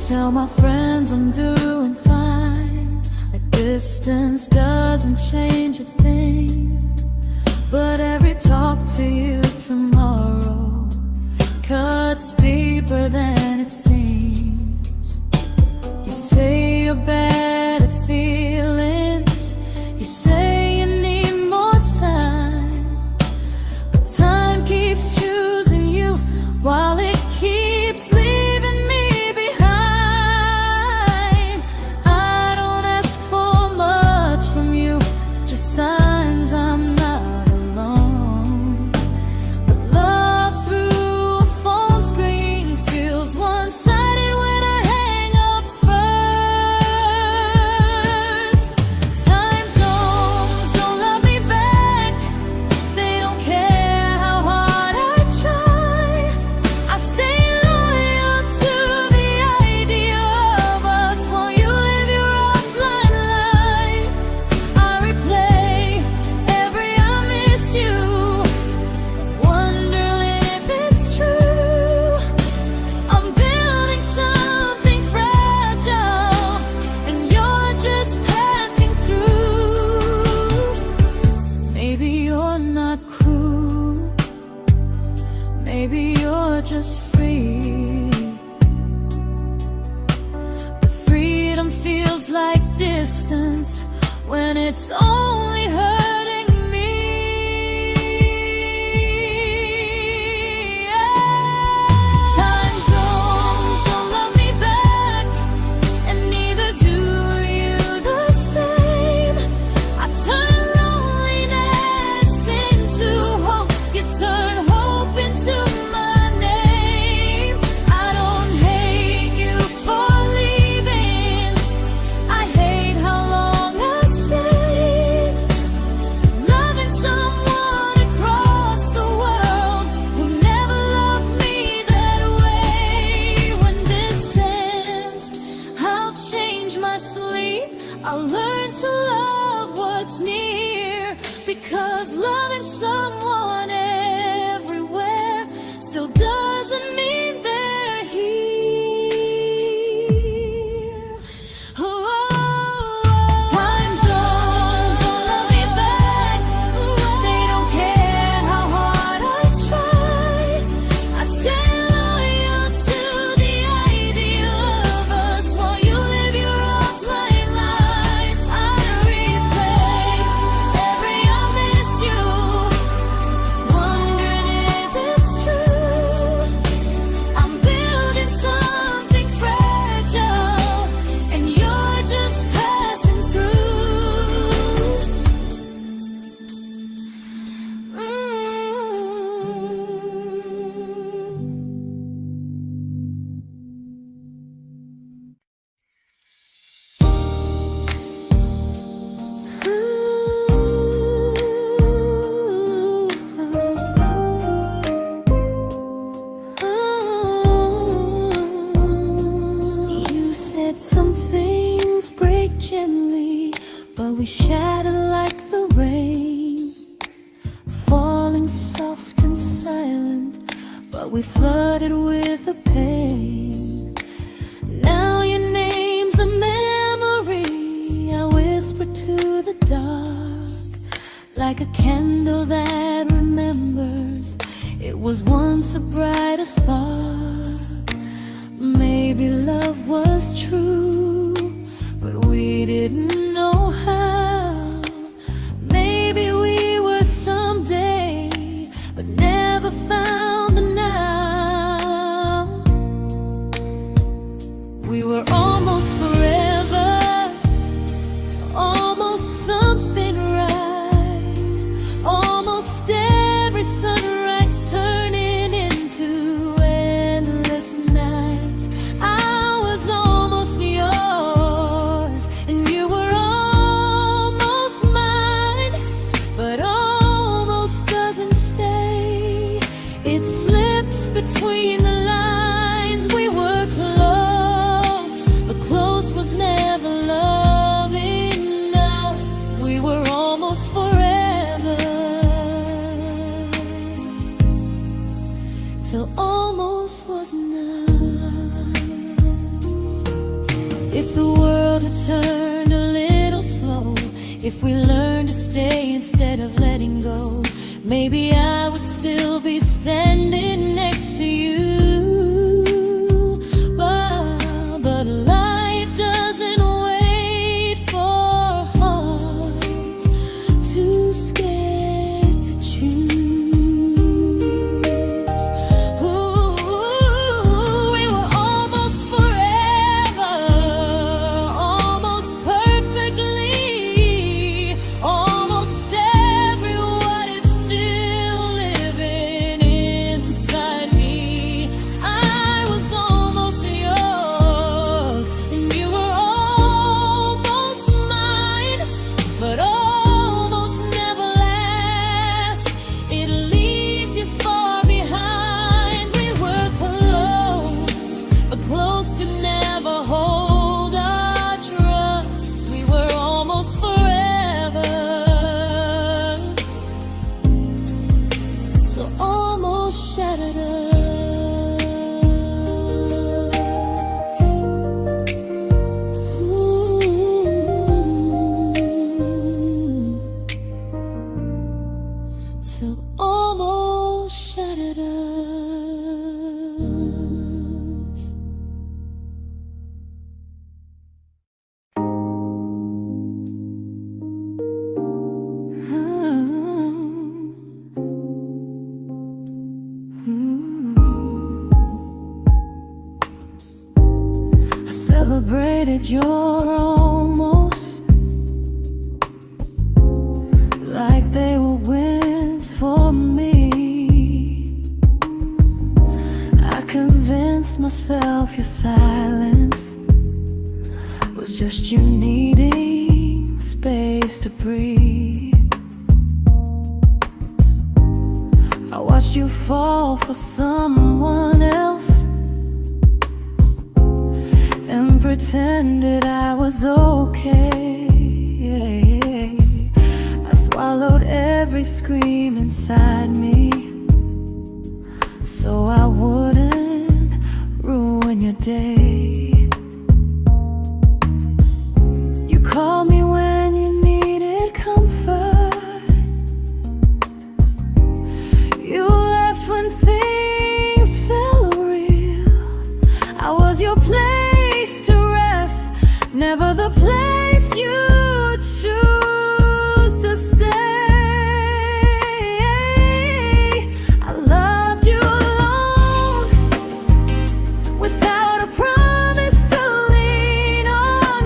Tell my friends I'm doing fine, that distance doesn't change a thing. But every talk to you tomorrow cuts deeper than it seems. your bad feelings. You say you need more time, but time keeps choosing you while it keeps leaving me behind. I don't ask for much from you, just signs I'm not alone. But love through a phone screen feels one-sided when I hang up first. Time zones don't love me back. They don't care how hard I try. I stay loyal to the idea of us while you live your offline life. I replay every I miss you, wondering if it's true. I'm building something fragile, and you're just passing through. Maybe you're not cruel, maybe you're just free. But freedom feels like distance when it's only hurting me. Time zones don't love me back, and neither do you the same. I turn loneliness into hope. You turn hope into my name. I don't hate you for leaving. I hate how long I stayed. Loving someone across the world who never loved me that way. When this ends, I'll change my sleep. I'll learn to love what's near, because loving someone everywhere still doesn't mean they're here. Time zones don't love me back. They don't care how hard I try. I stay loyal to the idea of us while you live your offline life. I replay every I miss you, wondering if it's true. I'm building something fragile, and you're just passing through. You said some things break gently, but we shatter like the rain, falling soft and silent, but we flooded with the pain. Now your name's a memory I whisper to the dark, like a candle that remembers it was once a brighter spark. Maybe love was true, but we didn't know how. Maybe we were someday, but never found the now. We were almost forever, almost something right, almost every sunrise turning into endless nights. I was almost yours, and you were almost mine, but almost doesn't stay. It slips between the lines. We were close, but close was never love enough. We were almost forever, till almost was enough. If the world had turned a little slow, if we learned to stay instead of letting go, maybe I would still be standing next to you. But life doesn't wait. I celebrated your almost like they were wins for me. I convinced myself your silence was just you needing space to breathe. I watched you fall for someone else and pretended I was okay. I swallowed every scream inside me so I wouldn't ruin your day. You called me when you needed comfort. You left when things felt real. I was your place to rest, never the place you choose to stay. I loved you alone, without a promise to lean on.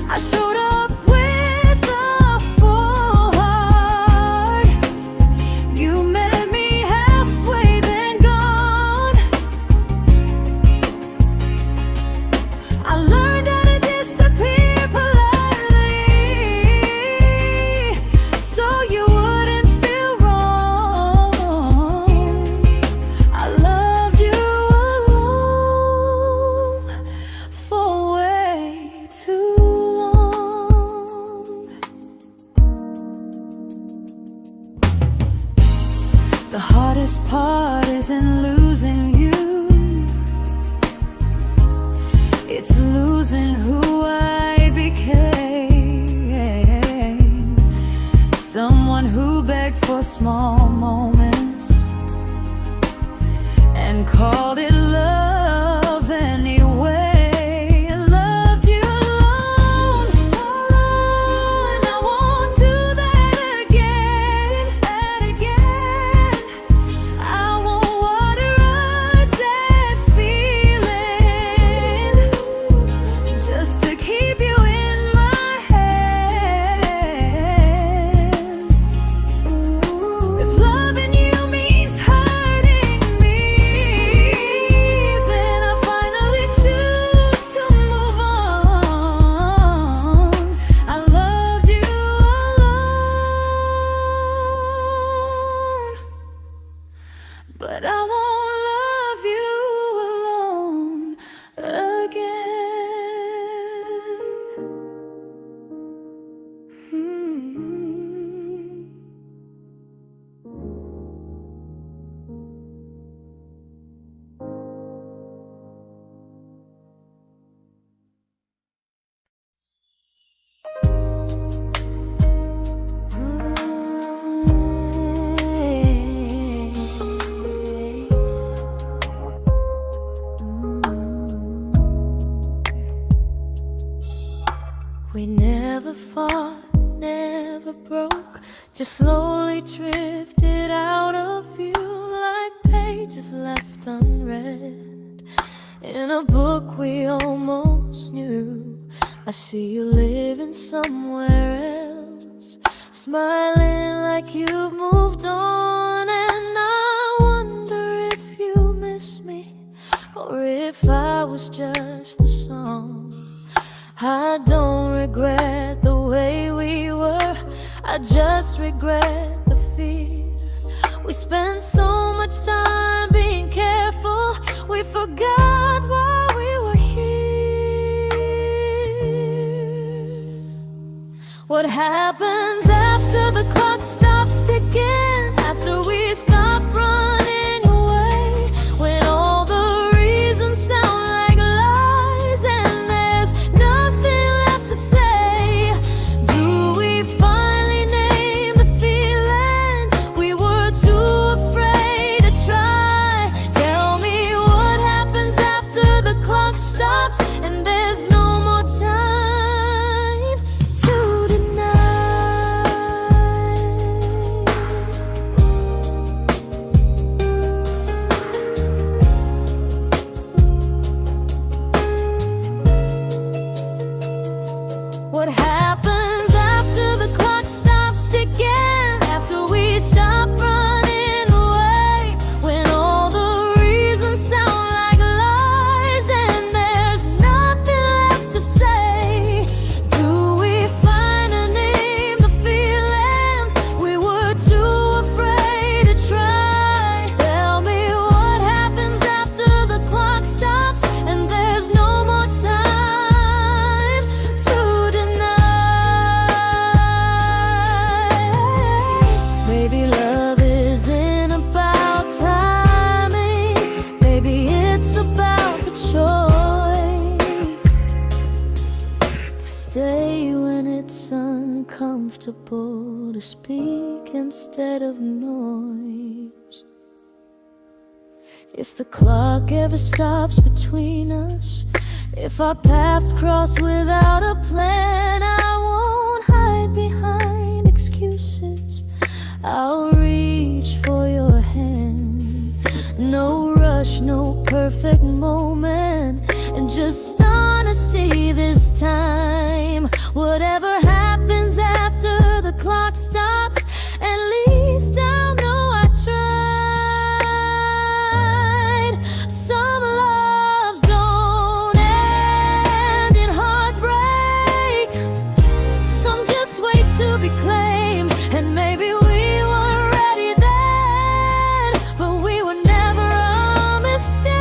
I showed up with a full heart. You met me halfway, then gone. I learned how to disappear politely, so you wouldn't feel wrong. I loved you alone for way too long. The hardest part isn't losing you, it's losing who I became. Someone who begged for small moments and called it love anyway. I loved you alone, and I won't do that again. I won't water a dead feeling just to keep you in my hands. If loving you means hurting me, then I finally choose to move on. I loved you alone, but I won't love you alone again. We never fought, never broke, just slowly drifted out of view like pages left unread in a book we almost knew. I see you living somewhere else, smiling like you've moved on, and I wonder if you miss me or if I was just the song. I don't regret the way we were, I just regret the fear. We spent so much time being careful, we forgot why we were here. What happens after the clock stops ticking, after we stop running away, when all the reasons sound like lies and there's nothing left to say? Do we finally name the feeling we were too afraid to try? comfortable to speak instead of noise. If the clock ever stops between us, if our paths cross without a plan, I won't hide behind excuses. I'll reach for your hand. No rush, no perfect moment, and just honesty this time. Whatever happens after the clock stops, at least I'll know I tried. Some loves don't end in heartbreak, some just wait to be claimed. And maybe we weren't ready then, but we were never a mistake.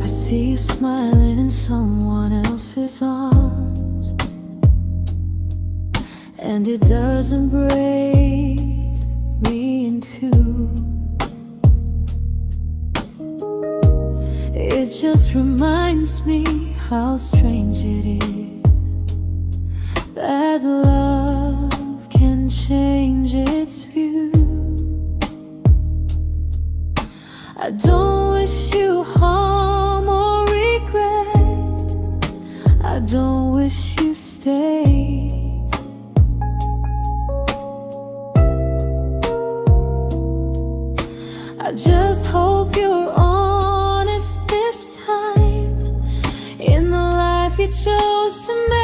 I see you smiling in someone else's arms, and it doesn't break me in two. It just reminds me how strange it is that love can change its view. I don't wish you harm or regret, I don't wish you stay. I just hope you're honest this time in the life you chose to make.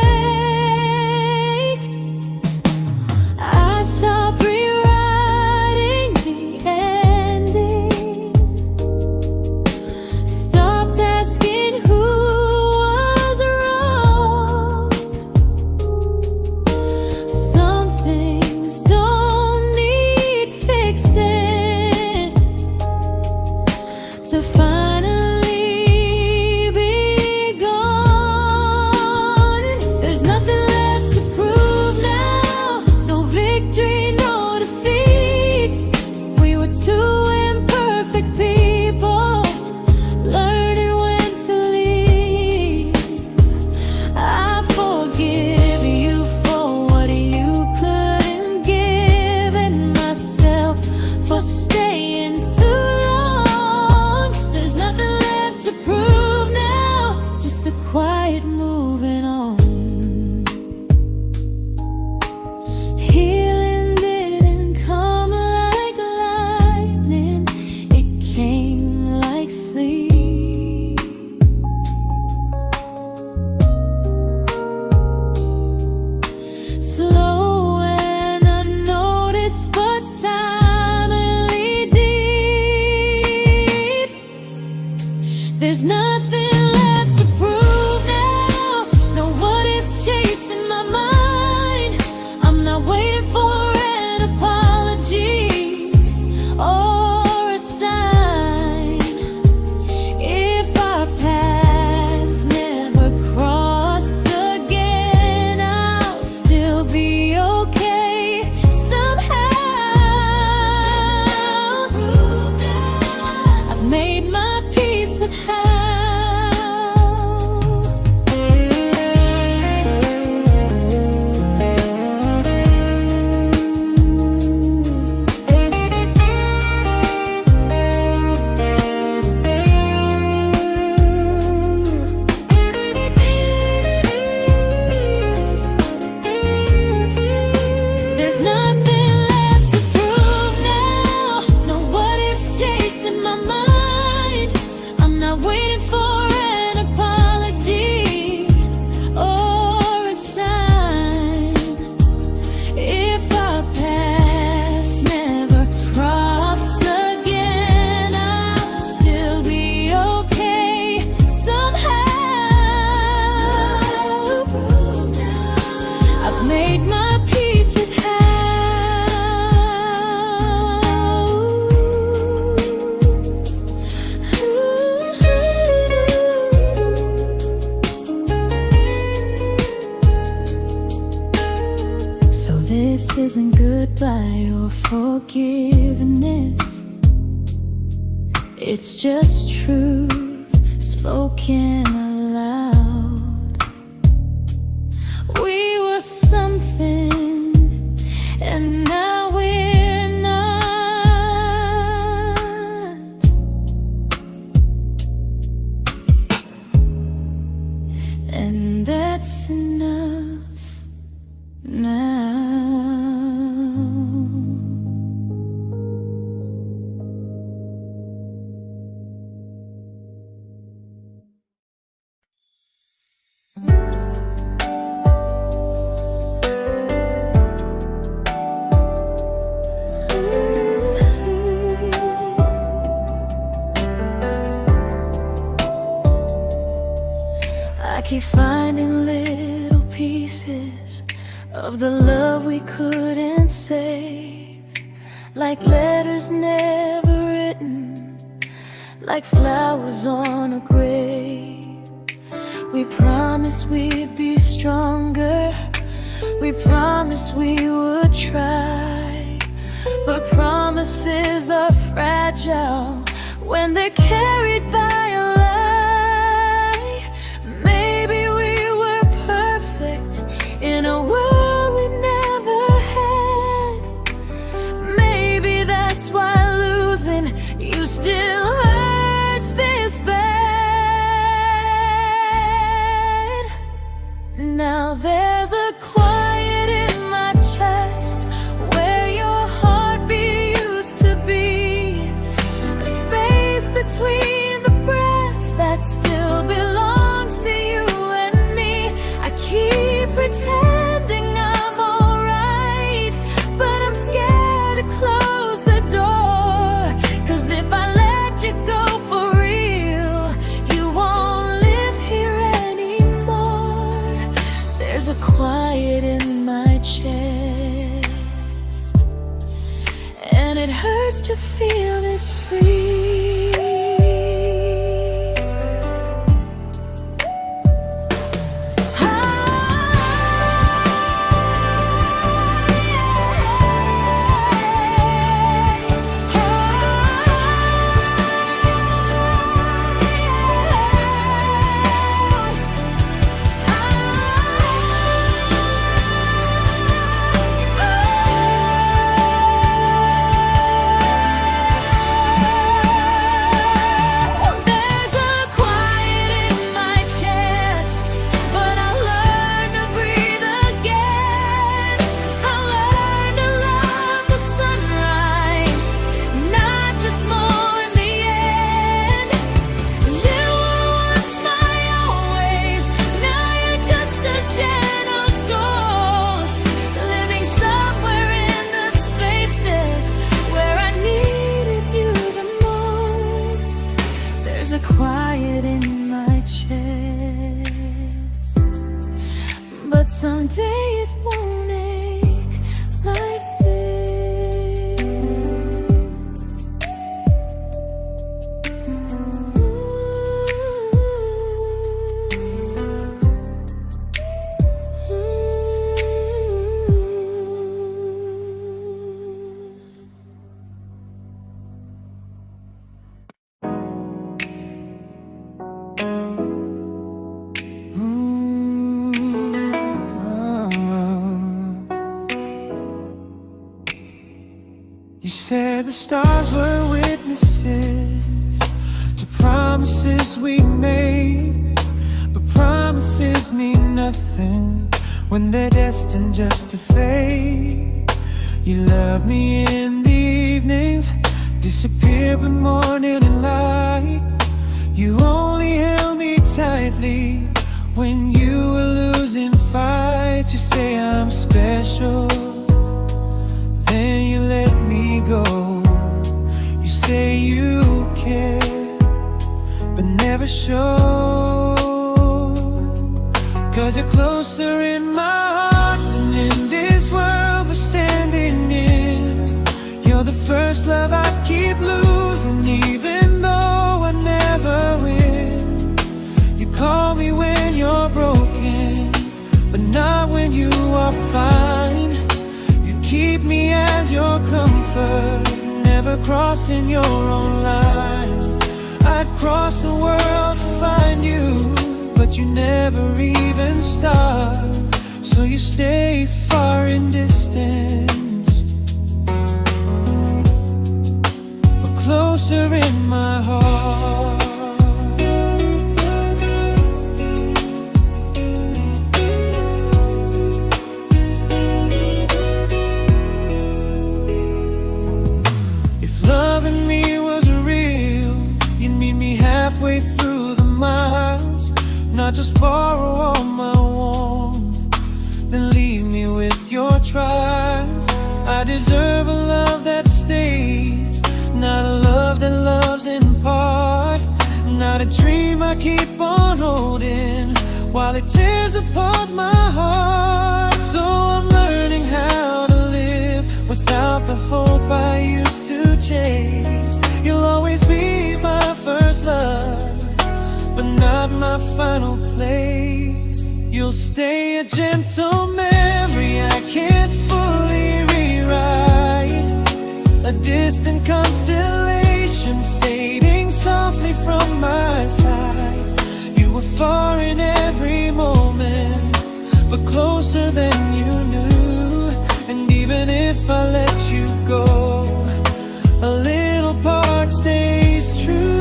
made my peace with hell. So this isn't goodbye or forgiveness, it's just truth spoken aloud. We were something, and now we're not. And that's enough now. I keep finding little pieces of the love we couldn't save, like letters never written, like flowers on a grave. We promised we'd be stronger, we promised we would try, but promises are fragile when they're carried by a lie. Maybe we were perfect in a world we never had. Maybe that's why losing you still hurts this bad. Now there's a quiet in my chest where your heartbeat used to be, a space between the breaths that still belongs to you and me. I keep pretending I'm alright, but I'm scared to close the door, 'cause if I let you go for real, you won't live here anymore. There's a quiet in my chest, and it hurts to feel this free. Quiet in my chest, but someday it won't ache like this. You said the stars were witnesses to promises we made, but promises mean nothing when they're destined just to fade. You love me in the evenings, disappear when morning and light. You only held me tightly when you were losing fights. You say I'm special, then you let me go. You say you care, but never show, 'cause you're closer in my heart than comfort, never crossing your own line. I'd cross the world to find you, but you never even start. So you stay far in distance, but closer in my heart. Halfway through the miles, not just borrow all my warmth, then leave me with your trials. I deserve a love that stays, not a love that loves in part, not a dream I keep on holding while it tears apart my heart. So I'm learning how to live without the hope I used to chase. You'll always be my first love, but not my final place. You'll stay a gentle memory I can't fully rewrite, a distant constellation fading softly from my side. You were far in every moment, but closer than you knew. And even if I let you go, a little part stays true.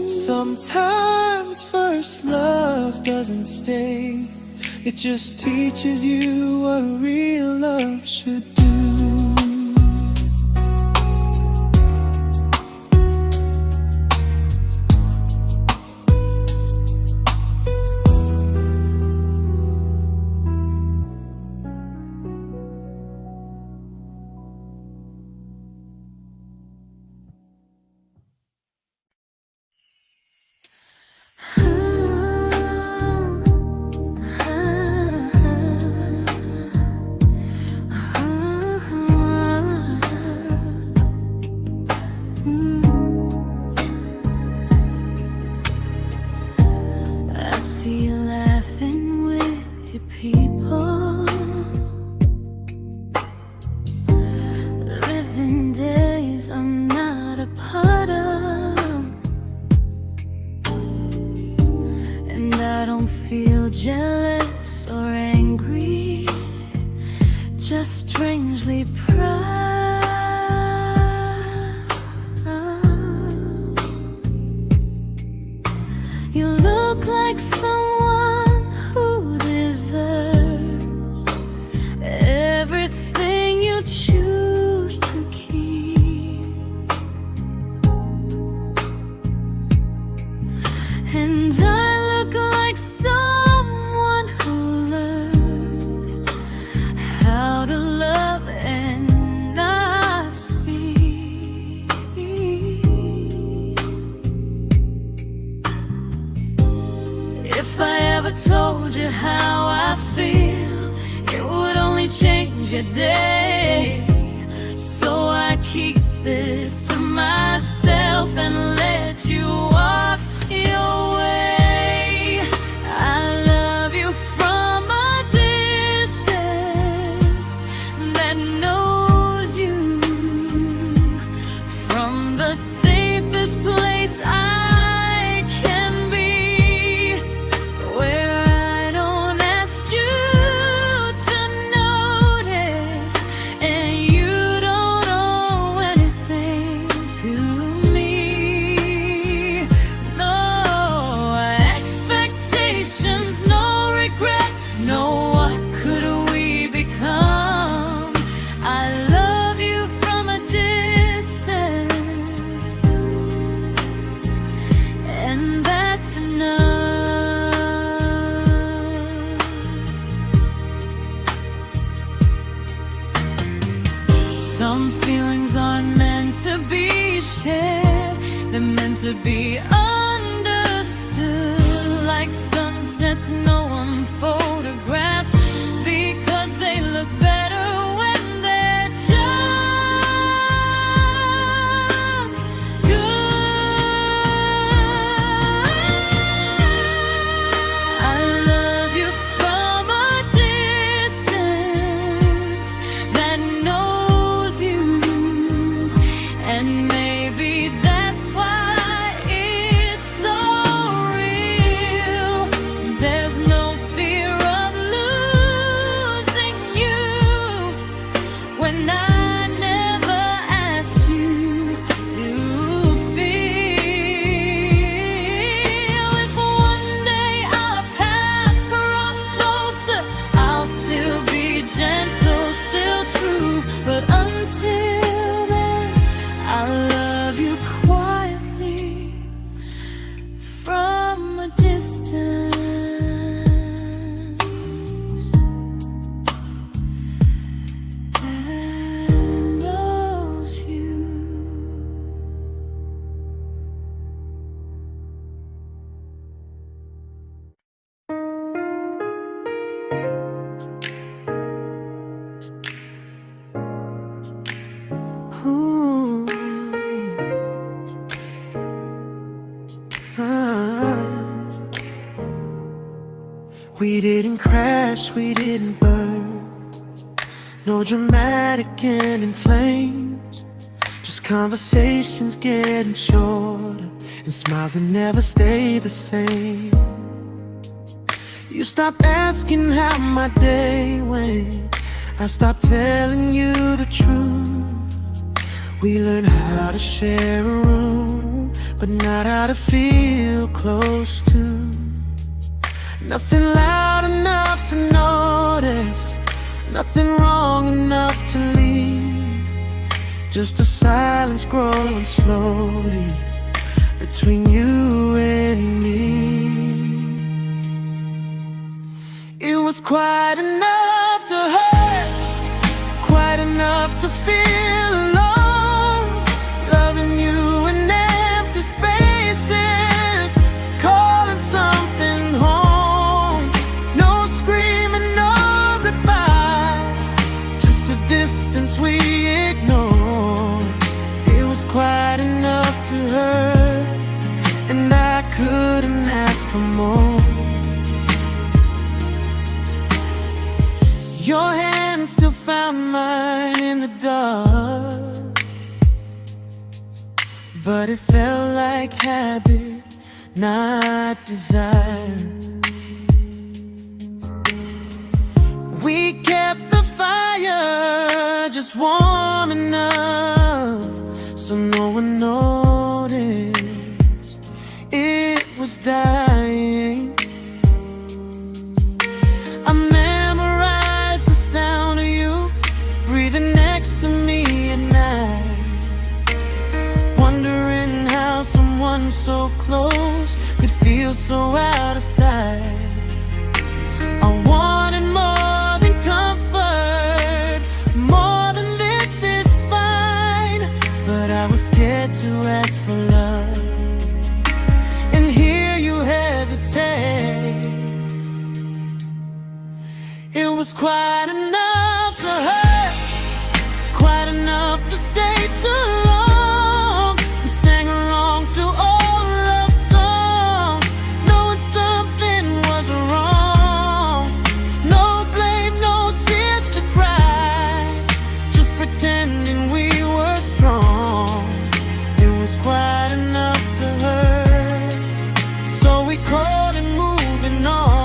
Sometimes first love doesn't stay, it just teaches you what real love should do. Jealous or angry, just strangely proud. You look like someone who deserves everything you choose to keep, and I look like someone who learned how to love and not speak. If I ever told you how I feel, it would only change your day. So I keep this to myself and let you walk your way. I love you from a distance that knows you, from the safest place I can be, where I don't ask you to notice and you don't owe anything to me. No expectations, no regret, no what could we become. I love you from a distance, and that's enough. Some feelings aren't meant to be shared, they're meant to be understood, like sunsets no one photographs, because they look better when they're just good. I love you from a distance We didn't crash, we didn't burn. No dramatic end in flames. Just conversations getting shorter, and smiles that never stay the same. You stopped asking how my day went. I stopped telling you the truth. We learned how to share a room, but not how to feel close to. Nothing loud enough to notice, nothing wrong enough to leave. Just a silence growing slowly between you and me. It was quite enough to hurt, quite enough to feel alone. Loving you in empty spaces, calling something home. No screaming, no goodbye, just a distance we ignored. It was quite enough to hurt, and I couldn't ask for more. Your hand still found mine in the dark, but it felt like habit, not desire. We kept the fire just warm enough so no one noticed it was dying. I memorized the sound of you breathing next to me at night, wondering how someone so close could feel so out of sight. I wanted more than comfort, more than this is fine, but I was scared to ask for love and hear you hesitate. It was quite enough to hurt, quite enough to stay too long. We sang along to old love songs, knowing something was wrong. No blame, no tears to cry, just pretending we were strong. It was quite enough to hurt, so we called and moving on.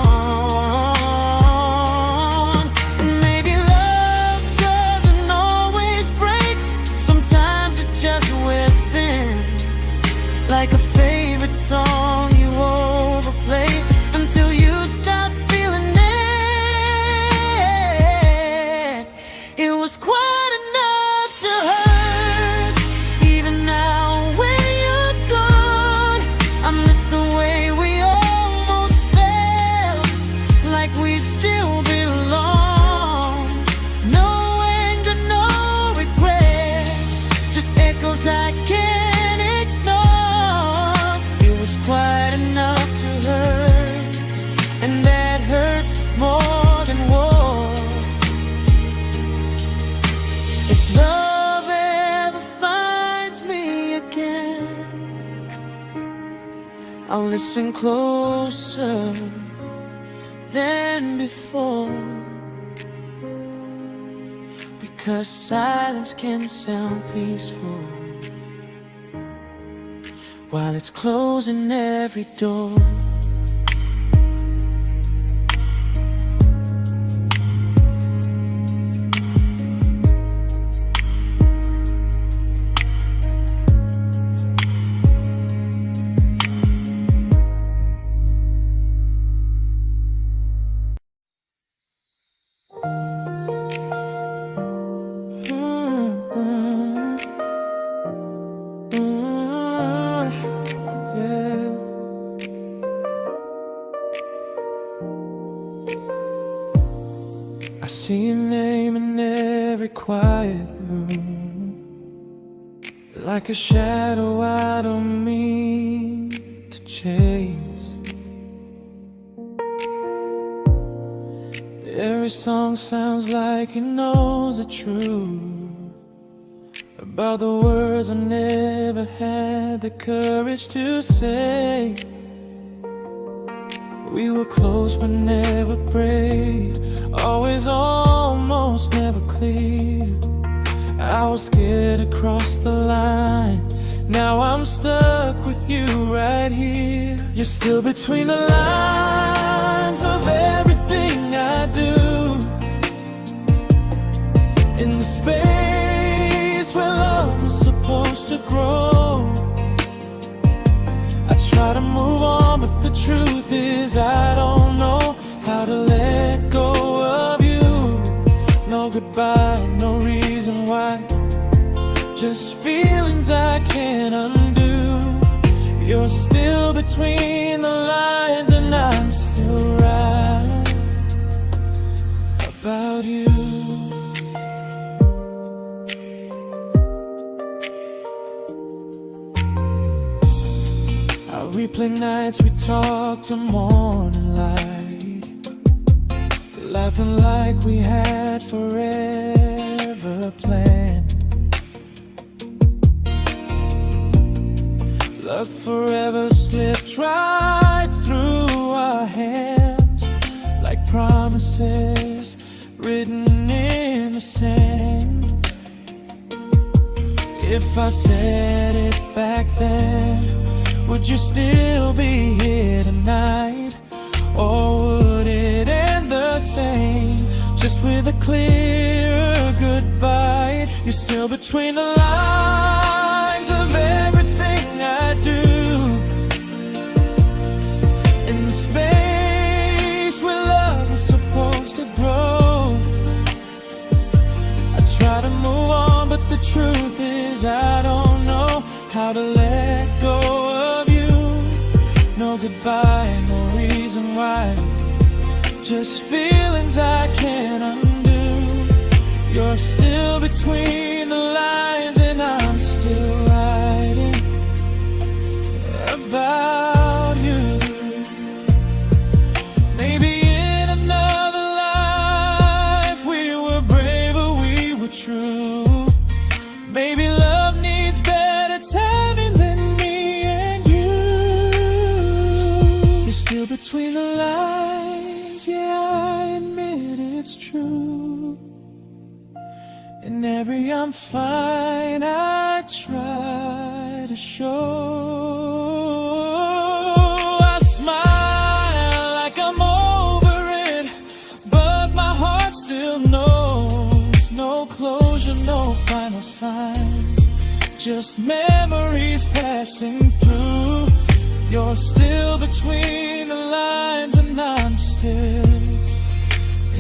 Like a favorite song you overplay until you stop feeling it. It was quite enough to hurt. Even now when you're gone, I miss the way we almost felt, like we still belong. No anger, no regret, just echoes I can't ignore. It was quite enough to hurt, and that hurts more than war. If love ever finds me again, I'll listen closer than before, because silence can sound peaceful while it's closing every door. I see your name in every quiet room, like a shadow I don't mean to chase. Every song sounds like it knows the truth about the words I never had the courage to say. We were close but never brave, always almost never clear. I was scared to cross the line, now I'm stuck with you right here. You're still between the lines of everything I do, in the space where love was supposed to grow. I try to move on, but the truth is I don't know how to let go of you. No goodbye, no reason why, just feelings I can't undo. You're still between the lines and I'm still right about you. I replay nights we talk to morning light, laughing like we had forever planned. Luck forever slipped right through our hands, like promises written in the sand. If I said it back then, would you still be here tonight? Or would it end the same, just with a clearer goodbye? You're still between the lines of everything I do, in the space where love was supposed to grow. I try to move on, but the truth is I don't know how to let go of you. No goodbye, no reason why, just feelings I can't undo. You're still between the lines and I'm still writing about you. Maybe in another life we were braver, we were true. Maybe love needs better timing than me and you. You're still between the lines, yeah, I admit it's true. In every I'm fine I try to show. I smile like I'm over it, but my heart still knows. No closure, no final sign, just memories passing through. You're still between the lines and I'm still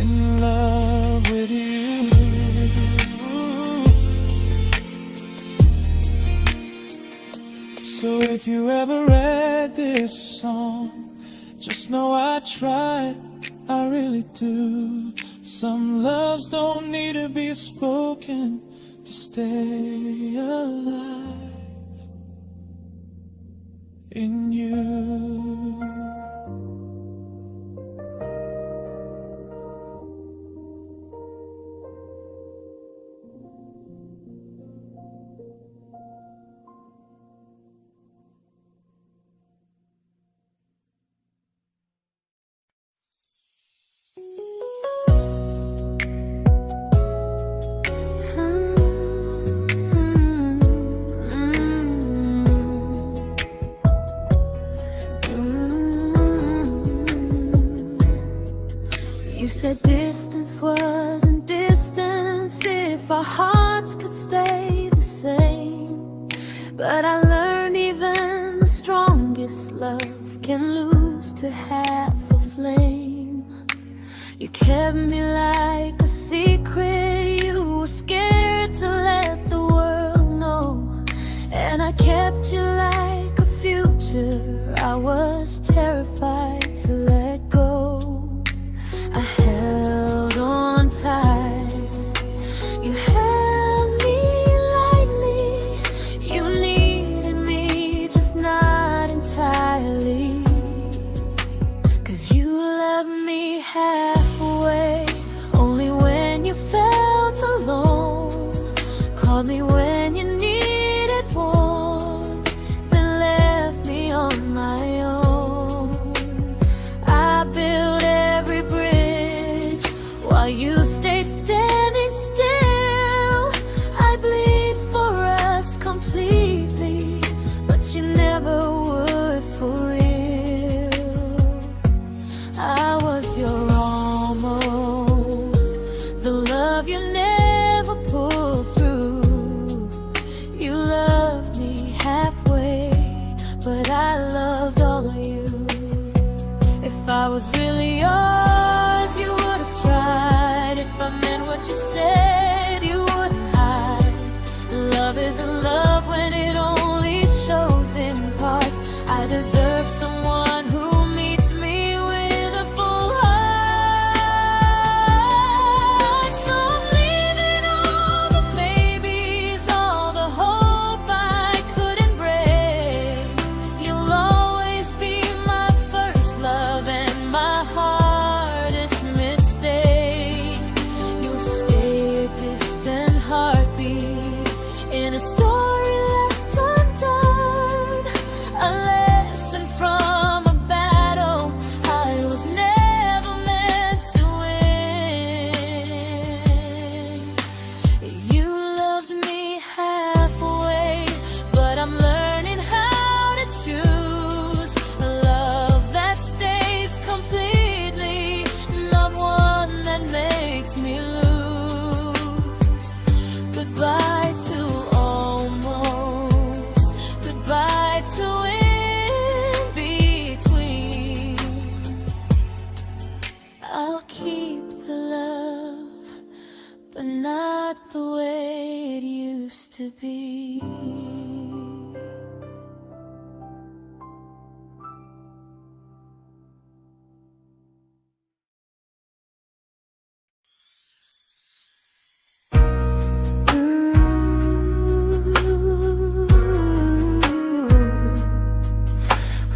in love with you. So if you ever read this song, just know I tried, I really do. Some loves don't need to be spoken to stay alive in you. You said distance wasn't distance if our hearts could stay the same. But I learned even the strongest love can lose to half a flame. You kept me like a secret, you were scared to let the world know. And I kept you like a future, I was terrified to let go. I held on tight, you held me lightly. You needed me, just not entirely. 'Cause you left me halfway, only when you felt alone. Called me when you needed warmth, then left me on my own. I makes me lose. Goodbye to almost, goodbye to in between. I'll keep the love, but not the way it used to be.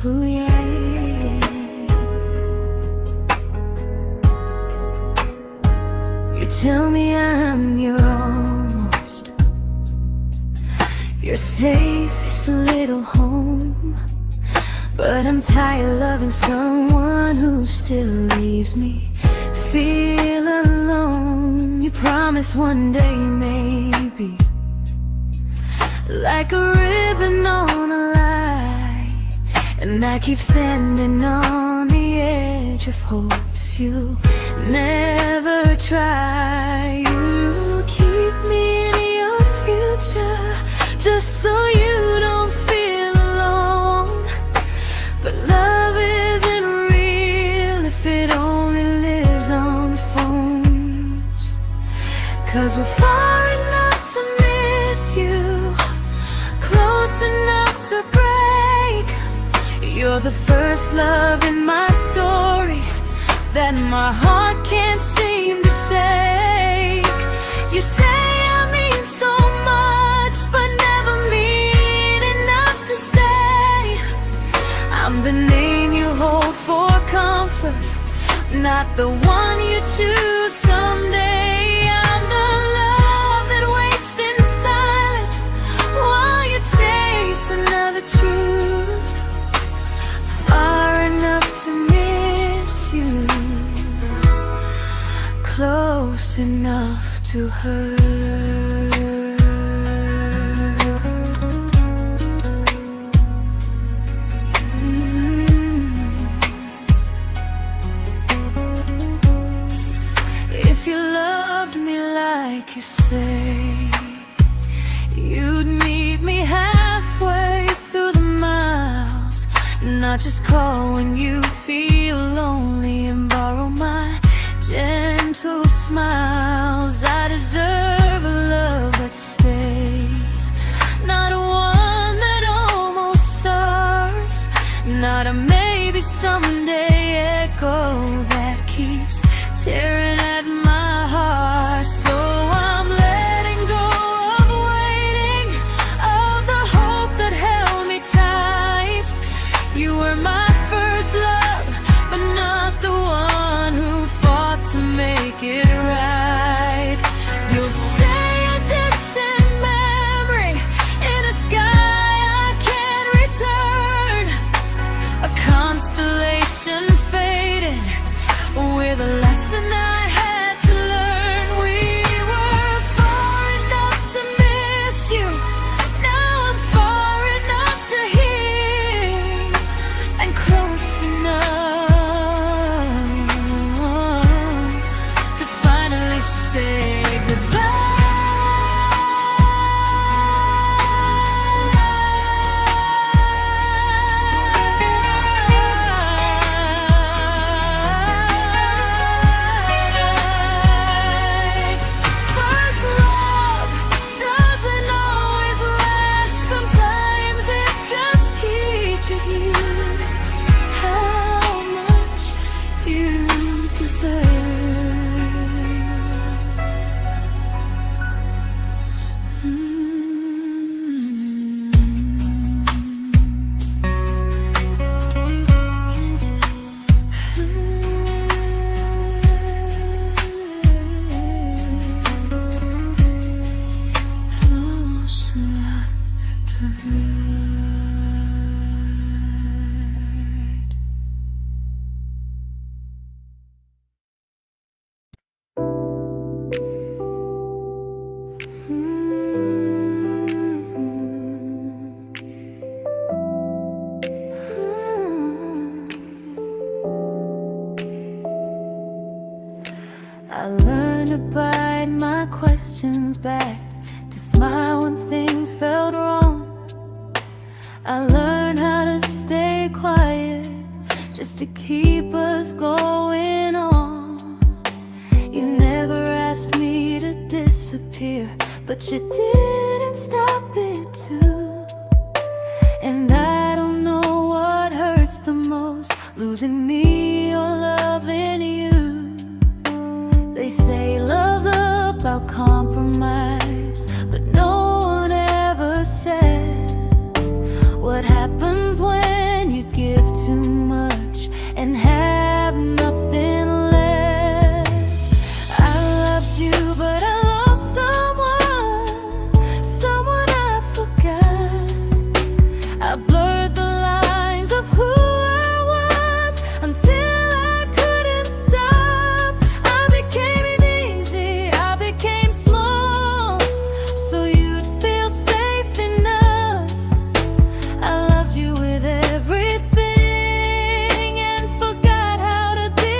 Ooh, yeah, yeah. You tell me I'm your almost, your safest little home, but I'm tired loving someone who still leaves me feel alone. You promise one day maybe, like a ribbon on a line, and I keep standing on the edge of hopes you never try. You keep me in your future just so you don't feel alone. But love isn't real if it only lives on the phones. 'Cause we're far enough to miss you, close enough to break. You're the first love in my story that my heart can't seem to shake. You say I mean so much, but never mean enough to stay. I'm the name you hold for comfort, not the one you choose someday. I'm the love that waits in silence while you chase another truth. Far enough to miss you, close enough to hurt. If you loved me like you say, you'd meet me halfway through the miles, not just call when you feel lonely and borrow my gentle smiles. I deserve a love that stays, not one that almost starts, not a maybe someday echo that keeps tearing at my heart. So I'm letting go of waiting, of the hope that held me tight. You were my first love, but not the one who fought to make it right. You'll stay a distant memory in a sky I can't return, a constellation faded with a lesson I had I learned to bite my questions back, to smile when things felt wrong. I learned how to stay quiet, just to keep us going on. You never asked me to disappear, but you didn't stop it too. And I don't know what hurts the most, losing me or loving you. They say love's about compromise, but no one ever says what happens when you give too much and have nothing left. I loved you, but I lost someone I forgot. I blurred the lines of who I was until I couldn't stop. I became easy, I became small, so you'd feel safe enough. I loved you with everything and forgot how to be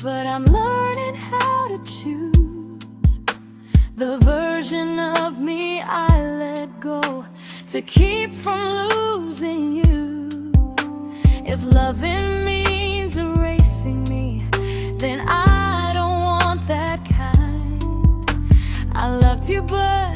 but I'm learning how to choose the version of me I let go to keep from losing you. If loving means erasing me, then I don't want that kind. I loved you, but